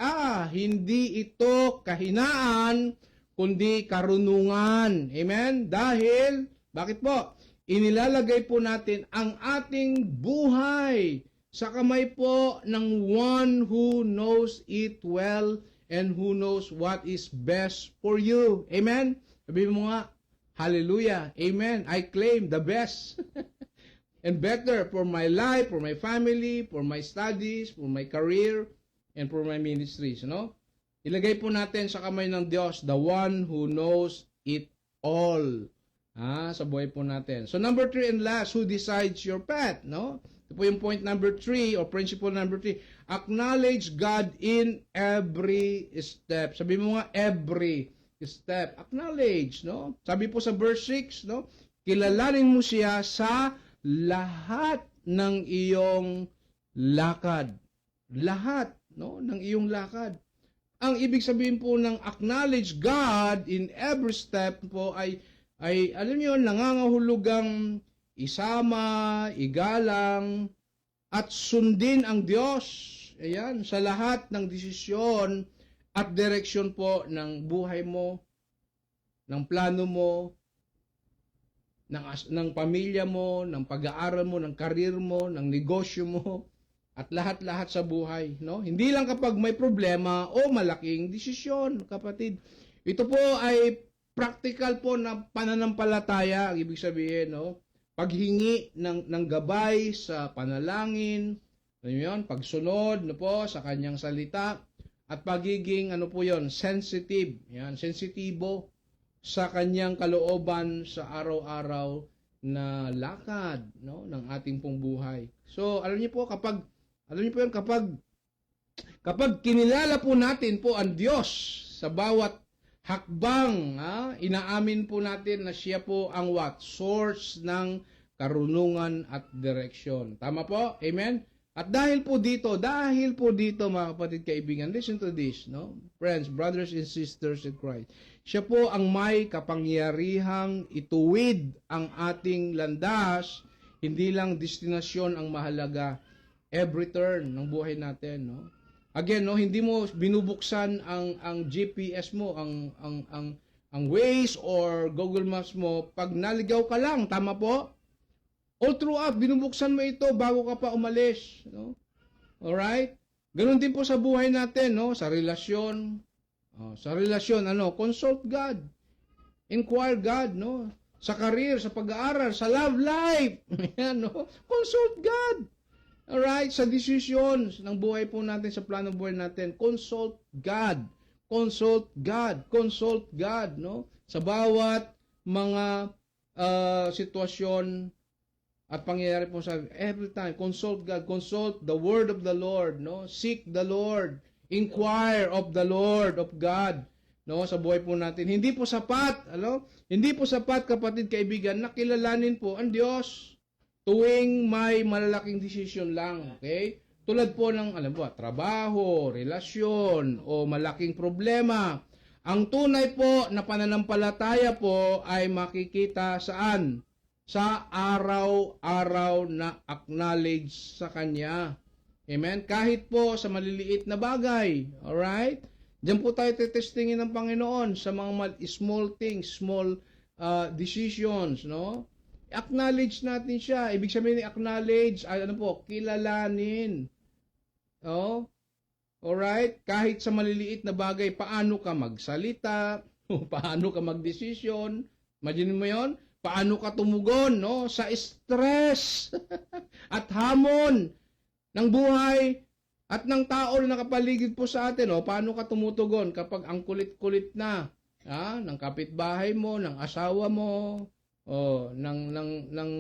hindi ito kahinaan, kundi karunungan. Amen? Dahil, bakit po? Inilalagay po natin ang ating buhay sa kamay po ng one who knows it well and who knows what is best for you. Amen? Sabihin mo nga, hallelujah, amen, I claim the best and better for my life, for my family, for my studies, for my career, and for my ministries. No? Ilagay po natin sa kamay ng Diyos, the one who knows it all. Sa buhay po natin. So number 3 and last, who decides your path? No? Ito po yung point number 3 or principle number 3. Acknowledge God in every step. Sabi mo nga, every step. Acknowledge, no? Sabi po sa verse 6, no? Kilalanin mo siya sa lahat ng iyong lakad. Lahat, no? Ng iyong lakad. Ang ibig sabihin po ng acknowledge God in every step po ay alam niyo, nangangahulugang isama, igalang, at sundin ang Diyos. Ayan, sa lahat ng desisyon at direksyon po ng buhay mo, ng plano mo, ng pamilya mo, ng pag-aaral mo, ng karir mo, ng negosyo mo, at lahat-lahat sa buhay, no? Hindi lang kapag may problema o malaking desisyon, kapatid. Ito po ay practical po na pananampalataya, ibig sabihin, no? Paghingi ng gabay sa panalangin, ano yun? Pagsunod, no po, sa kanyang salita, at pagiging, ano po yun, sensitive, yan, sensitibo sa kanyang kalooban sa araw-araw na lakad, no, ng ating pong buhay. So, alam niyo po, kapag kinilala po natin po ang Diyos sa bawat hakbang, inaamin po natin na siya po ang what? Source ng karunungan at direksyon. Tama po? Amen? At dahil po dito, mga kapatid kaibigan, listen to this, no? Friends, brothers and sisters in Christ. Siya po ang may kapangyarihang ituwid ang ating landas, hindi lang destinasyon ang mahalaga. Every turn ng buhay natin, no? Again, no, hindi mo binubuksan ang GPS mo, ang Waze or Google Maps mo pag naligaw ka lang, tama po? All throughout, binubuksan mo ito bago ka pa umalis, no? Alright? Ganun din po sa buhay natin, no? Sa relasyon, consult God. Inquire God, no? Sa career, sa pag-aaral, sa love life, yan, no? Consult God. Alright, sa decisions ng buhay po natin, sa plano buhay natin, consult God. Consult God. Consult God, no? Sa bawat mga sitwasyon at pangyayari po sa every time, consult God, consult the word of the Lord, no? Seek the Lord, inquire of the Lord of God, no? Sa buhay po natin. Hindi po sapat, Hindi po sapat, kapatid kaibigan, na kilalanin po ang Diyos tuwing may malalaking desisyon lang, okay? Tulad po ng, trabaho, relasyon, o malaking problema. Ang tunay po na pananampalataya po ay makikita saan? Sa araw-araw na acknowledge sa Kanya. Amen? Kahit po sa maliliit na bagay. Alright? Diyan po tayo tetestingin ng Panginoon sa mga small things, small decisions, no? Acknowledge natin siya. Ibig sabihin ni acknowledge, kilalanin. Oh? Alright? Kahit sa maliliit na bagay, paano ka magsalita, paano ka magdesisyon, imagine mo yon, paano ka tumugon, no? Sa stress at hamon ng buhay at ng tao na nakapaligid po sa atin, paano ka tumutugon kapag ang kulit-kulit na, ng kapitbahay mo, ng asawa mo, ng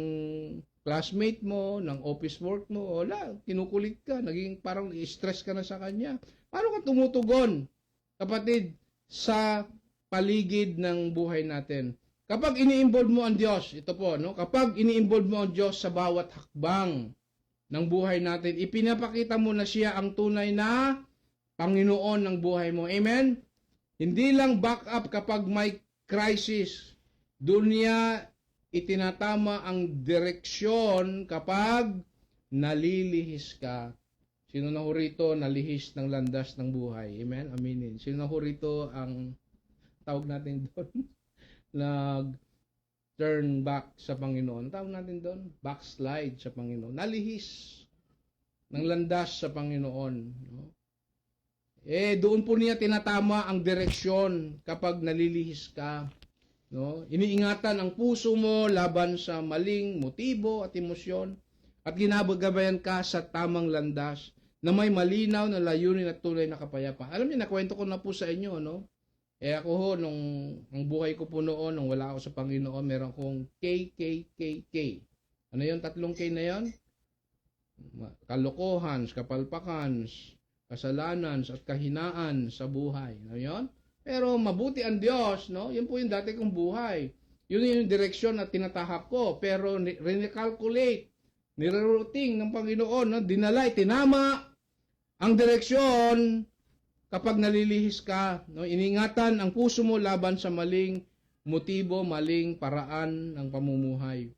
classmate mo, ng office work mo, kinukulit ka, naging parang stress ka na sa kanya. Paano ka tumutugon, kapatid, sa paligid ng buhay natin? Kapag ini-involve mo ang Diyos, ito po, no? Kapag ini-involve mo ang Diyos sa bawat hakbang ng buhay natin, ipinapakita mo na siya ang tunay na Panginoon ng buhay mo. Amen? Hindi lang backup kapag may crisis. Doon niya itinatama ang direksyon kapag nalilihis ka. Sino na ho rito nalihis ng landas ng buhay? Amen? Aminin. Sino na ho rito ang tawag natin doon? Nag-turn back sa Panginoon. Tawag natin doon? Backslide sa Panginoon. Nalihis. ng landas sa Panginoon. No? Doon po niya tinatama ang direksyon kapag nalilihis ka. No? Iniingatan ang puso mo laban sa maling motibo at emosyon at ginagabayan ka sa tamang landas na may malinaw na layunin at tunay na kapayapaan. Alam niyo, nakwento ko na po sa inyo, no? Ako ho, ang buhay ko po noon, nung wala ako sa Panginoon, meron akong KKKK. Ano yung 3 K na yon? Kalokohan, kapalpakan, kasalanan, at kahinaan sa buhay. Ano yun? Pero mabuti ang Diyos, no? Yun po yung dati kong buhay. Yun yung direksyon na tinatahak ko. Pero recalculate, nire-routing ng Panginoon, no? Dinalay, tinama ang direksyon kapag nalilihis ka. No? Iningatan ang puso mo laban sa maling motibo, maling paraan ng pamumuhay.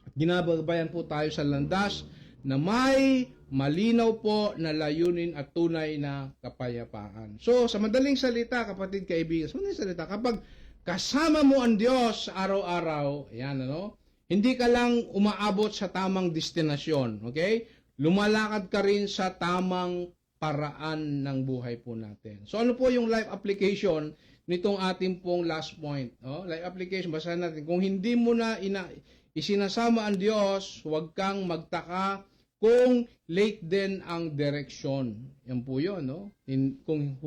At ginababayan po tayo sa landas na may malinaw po na layunin at tunay na kapayapaan. So, sa madaling salita, kapatid, kaibigan, sa madaling salita, kapag kasama mo ang Diyos sa araw-araw, ayan, ano, hindi ka lang umaabot sa tamang destinasyon, okay? Lumalakad ka rin sa tamang paraan ng buhay po natin. So, ano po yung life application nitong ating pong last point? Oh? Life application, basahin natin. Kung hindi mo na isinasama ang Diyos, huwag kang magtaka kung late din ang direksyon. Yan po yun, no? Kung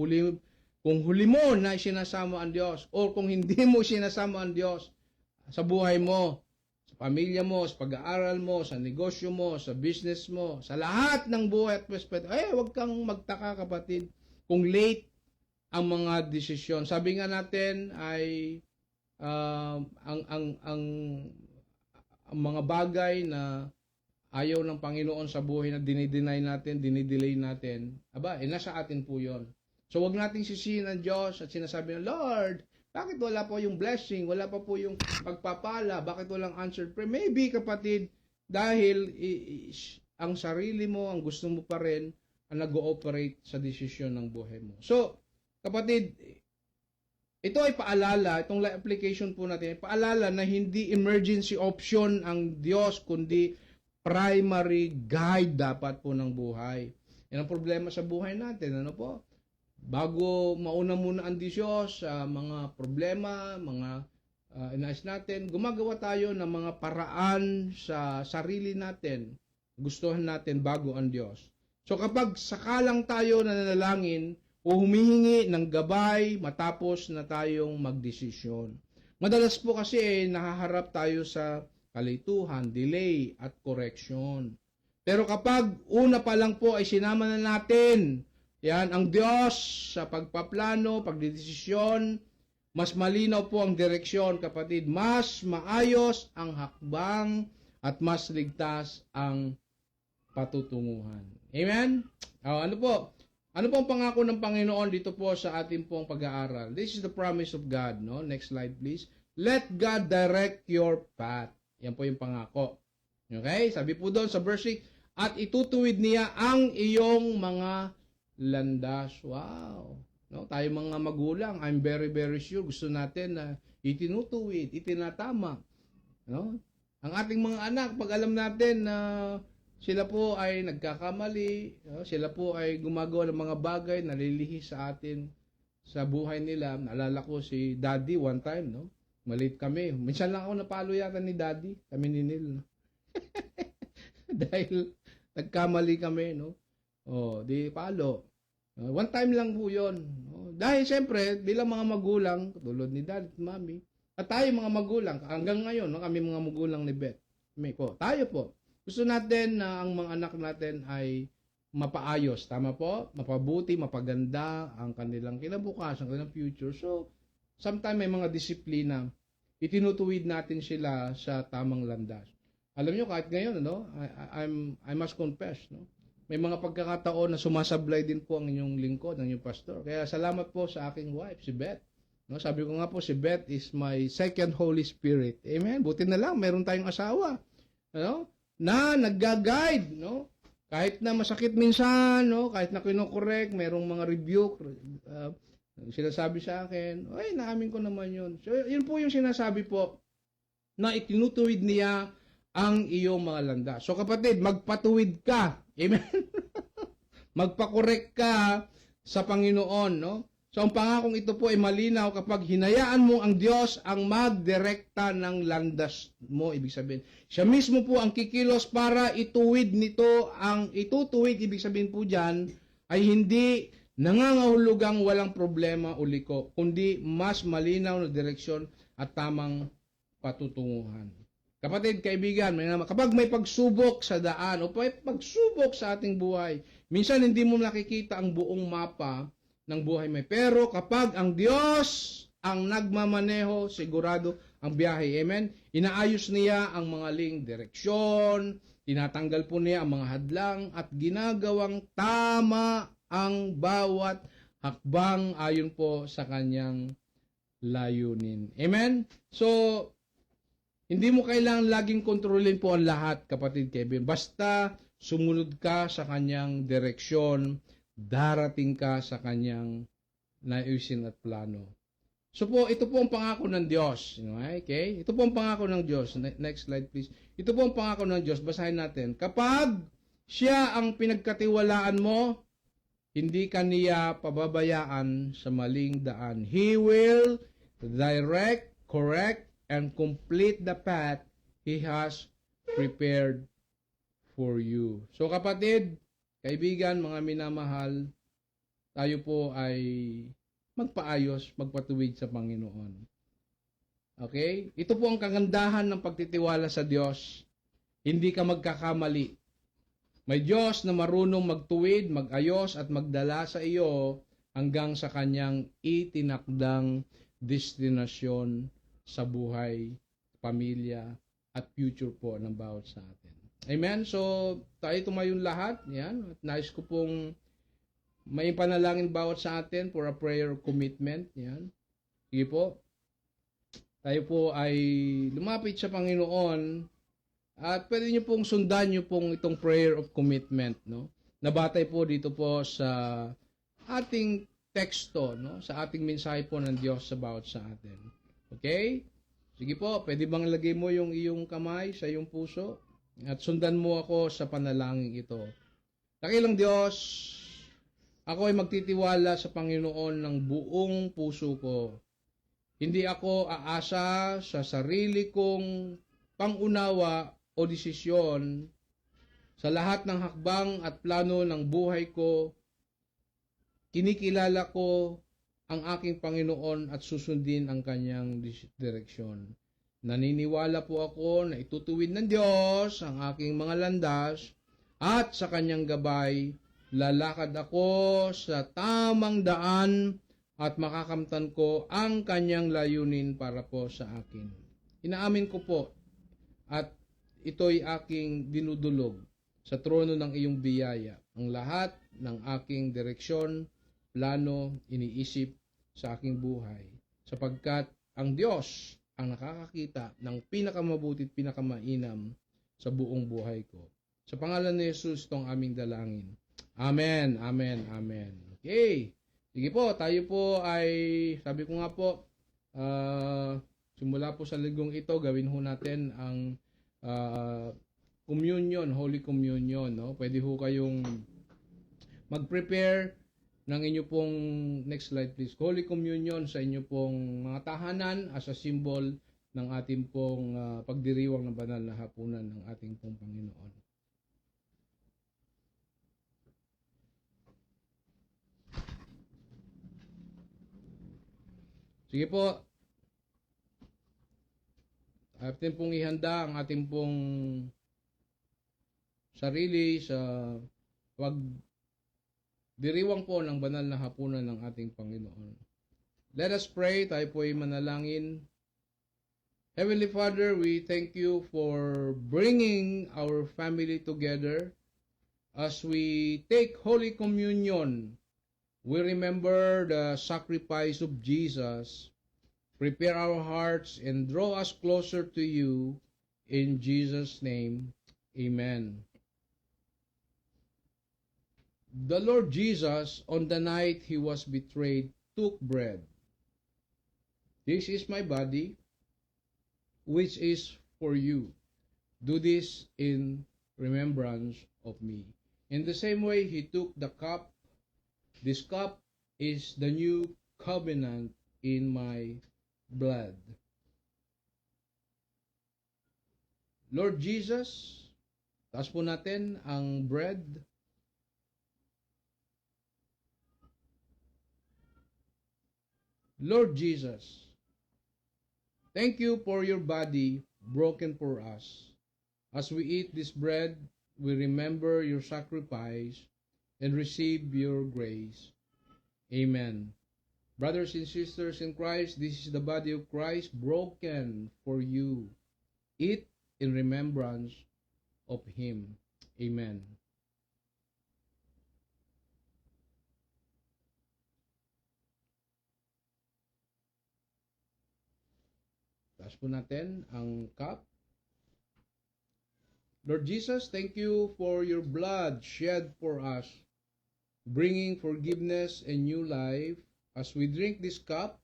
huli mo na isinasama ang Diyos, o kung hindi mo isinasama ang Diyos sa buhay mo, sa pamilya mo, sa pag-aaral mo, sa negosyo mo, sa business mo, sa lahat ng buhay at perspective, huwag kang magtaka, kapatid, kung late ang mga desisyon. Sabi nga natin ay ang mga bagay na ayaw ng Panginoon sa buhay na dinideny natin, dinidelay natin, nasa atin po yon. So, wag nating sisihin ang Diyos at sinasabi ng Lord, bakit wala po yung blessing? Wala pa po yung pagpapala? Bakit walang answered prayer? Maybe, kapatid, dahil ang sarili mo, ang gusto mo pa rin, ang nag-ooperate sa desisyon ng buhay mo. So, kapatid, ito ay paalala, itong life application po natin, paalala na hindi emergency option ang Diyos, kundi primary guide dapat po ng buhay. Yan ang problema sa buhay natin. Ano po? Bago mauna muna ang Diyos sa mga problema, mga inayos natin, gumagawa tayo ng mga paraan sa sarili natin. Gustuhan natin bago ang Diyos. So kapag sakalang tayo nananalangin o humihingi ng gabay matapos na tayong magdesisyon. Madalas po kasi nahaharap tayo sa kalituhan, delay, at correction. Pero kapag una pa lang po ay sinama na natin, yan, ang Diyos sa pagpaplano, pagdedesisyon, mas malinaw po ang direksyon, kapatid. Mas maayos ang hakbang at mas ligtas ang patutunguhan. Amen? Ano po? Ano pong pangako ng Panginoon dito po sa ating pong pag-aaral? This is the promise of God. No? Next slide, please. Let God direct your path. Yan po yung pangako. Okay? Sabi po doon sa verse 6, at itutuwid niya ang iyong mga landas. Wow! No? Tayo mga magulang, I'm very, very sure, gusto natin na itinutuwid, itinatama. No? Ang ating mga anak, pag alam natin na sila po ay nagkakamali, no? Sila po ay gumagawa ng mga bagay, nalilihis sa atin sa buhay nila. Naalala ko si Daddy one time, no? Malit kami. Minsan lang ako napalo yata ni Daddy, kami ni Neil, no? Dahil nagkamali kami, no? Di palo. One time lang po yun. No? Dahil siyempre, bilang mga magulang, tulad ni Daddy at Mami, at tayo mga magulang, hanggang ngayon, no? Kami mga magulang ni Beth. Tayo po. Gusto natin na ang mga anak natin ay mapaayos. Tama po? Mapabuti, mapaganda ang kanilang kinabukasan, ang kanilang future. So, sometimes may mga disiplina, itinutuwid natin sila sa tamang landas. Alam nyo, kahit ngayon, no? I must confess, no? May mga pagkakataon na sumasablay din po ang inyong lingkod, ang inyong pastor. Kaya salamat po sa aking wife, si Beth. No? Sabi ko nga po, si Beth is my second Holy Spirit. Amen? Buti na lang, meron tayong asawa. Ano? Na nagga-guide, no? Kahit na masakit minsan, no? Kahit na kino-correct, merong mga rebuke, sinasabi sa akin, naamin ko naman yun. So, yun po yung sinasabi po, na itinutuwid niya ang iyong mga landas. So kapatid, magpatuwid ka. Amen? Magpakorek ka sa Panginoon, no? So ang pangakong ito po ay malinaw kapag hinayaan mo ang Diyos ang magdirekta ng landas mo, ibig sabihin. Siya mismo po ang kikilos para ituwid nito, ang itutuwid, ibig sabihin po dyan, ay hindi nangangahulugang walang problema o liko, kundi mas malinaw na direksyon at tamang patutunguhan. Kapatid, kaibigan, kapag may pagsubok sa daan o may pagsubok sa ating buhay, minsan hindi mo nakikita ang buong mapa ng buhay mo. Pero kapag ang Diyos ang nagmamaneho, sigurado ang biyahe. Amen? Inaayos niya ang mga direksyon, tinatanggal po niya ang mga hadlang at ginagawang tama ang bawat hakbang ayon po sa kanyang layunin. Amen? So, hindi mo kailangan laging kontrolin po ang lahat, kapatid Kevin. Basta sumunod ka sa kanyang direksyon, darating ka sa kanyang naisin at plano. So po, ito po ang pangako ng Diyos. Okay? Ito po ang pangako ng Diyos. Next slide please. Ito po ang pangako ng Diyos. Basahin natin. Kapag siya ang pinagkatiwalaan mo, hindi ka niya pababayaan sa maling daan. He will direct, correct, and complete the path He has prepared for you. So kapatid, kaibigan, mga minamahal, tayo po ay magpaayos, magpatuwid sa Panginoon. Okay? Ito po ang kagandahan ng pagtitiwala sa Diyos. Hindi ka magkakamali. May Diyos na marunong magtuwid, magayos at magdala sa iyo hanggang sa kanyang itinakdang destinasyon sa buhay, pamilya, at future po ng bawat sa atin. Amen? So, tayo tumayong lahat. Yan. At nais ko pong may panalangin bawat sa atin for a prayer of commitment. Yan. Sige po. Tayo po ay lumapit sa Panginoon at pwede nyo pong sundan nyo pong itong prayer of commitment. No? Nabatay po dito po sa ating teksto, no? Sa ating mensahe po ng Diyos sa bawat sa atin. Okay? Sige po, pwede bang lagay mo yung iyong kamay sa iyong puso? At sundan mo ako sa panalangin ito. Dakilang Diyos, ako ay magtitiwala sa Panginoon ng buong puso ko. Hindi ako aasa sa sarili kong pangunawa o desisyon sa lahat ng hakbang at plano ng buhay ko. Kinikilala ko ang aking Panginoon at susundin ang kanyang direksyon. Naniniwala po ako na itutuwid ng Diyos ang aking mga landas at sa kanyang gabay, lalakad ako sa tamang daan at makakamtan ko ang kanyang layunin para po sa akin. Inaamin ko po at ito'y aking dinudulog sa trono ng iyong biyaya. Ang lahat ng aking direksyon, plano, iniisip sa aking buhay. Sapagkat ang Diyos ang nakakakita ng pinakamabuti at pinakamainam sa buong buhay ko. Sa pangalan ni Jesus, itong aming dalangin. Amen, amen, amen. Okay. Sige po, tayo po ay, sabi ko nga po, simula po sa linggong ito, gawin ho natin ang communion, Holy Communion. No? Pwede ho kayong mag-prepare ng inyo pong, next slide please, Holy Communion sa inyo pong mga tahanan as a symbol ng ating pong pagdiriwang ng banal na hapunan ng ating pong Panginoon. Sige po, atin pong ihanda ang ating pong sarili sa pagdiriwang po ng banal na hapunan ng ating Panginoon. Let us pray, tayo po ay manalangin. Heavenly Father, we thank you for bringing our family together as we take Holy Communion. We remember the sacrifice of Jesus. Prepare our hearts and draw us closer to you. In Jesus' name, amen. The Lord Jesus, on the night he was betrayed, took bread. This is my body, which is for you. Do this in remembrance of me. In the same way, he took the cup. This cup is the new covenant in my blood. Lord Jesus, taas po natin ang bread. Lord Jesus, thank you for your body broken for us. As we eat this bread, we remember your sacrifice and receive your grace. Amen. Brothers and sisters in Christ, this is the body of Christ broken for you. Eat in remembrance of him. Amen. Taas po natin ang cup. Lord Jesus, thank you for your blood shed for us, bringing forgiveness and new life. As we drink this cup,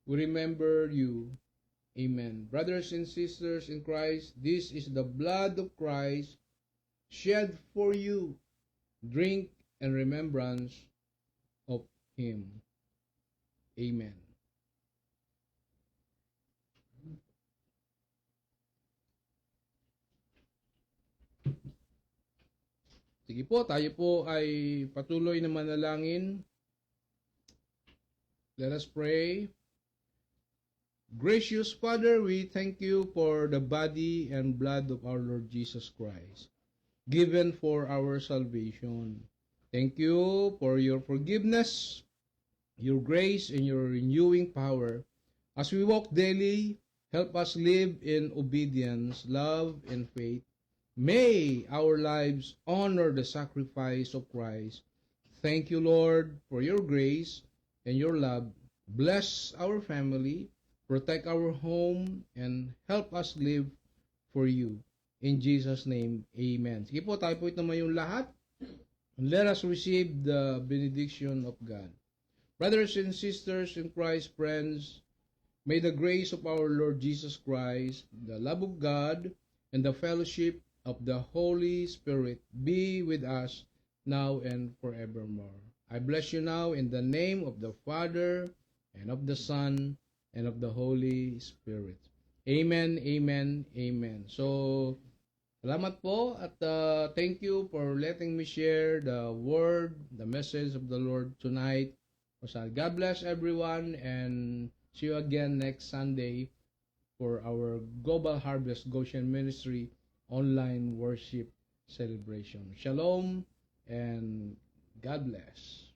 we remember you. Amen. Brothers and sisters in Christ, this is the blood of Christ shed for you. Drink in remembrance of him. Amen. Sige po, tayo po ay patuloy na manalangin. Let us pray. Gracious Father, we thank you for the body and blood of our Lord Jesus Christ, given for our salvation. Thank you for your forgiveness, your grace, and your renewing power. As we walk daily, help us live in obedience, love, and faith. May our lives honor the sacrifice of Christ. Thank you, Lord, for your grace and your love. Bless our family, protect our home, and help us live for you. In Jesus' name, amen. Sige po, tayo po naman yung lahat. Let us receive the benediction of God. Brothers and sisters in Christ, friends, may the grace of our Lord Jesus Christ, the love of God, and the fellowship of the Holy Spirit be with us now and forevermore. I bless you now in the name of the Father, and of the Son, and of the Holy Spirit. Amen, amen, amen. So, salamat po at thank you for letting me share the word, the message of the Lord tonight. God bless everyone and see you again next Sunday for our Global Harvest Goshen Ministry online worship celebration. Shalom and God bless.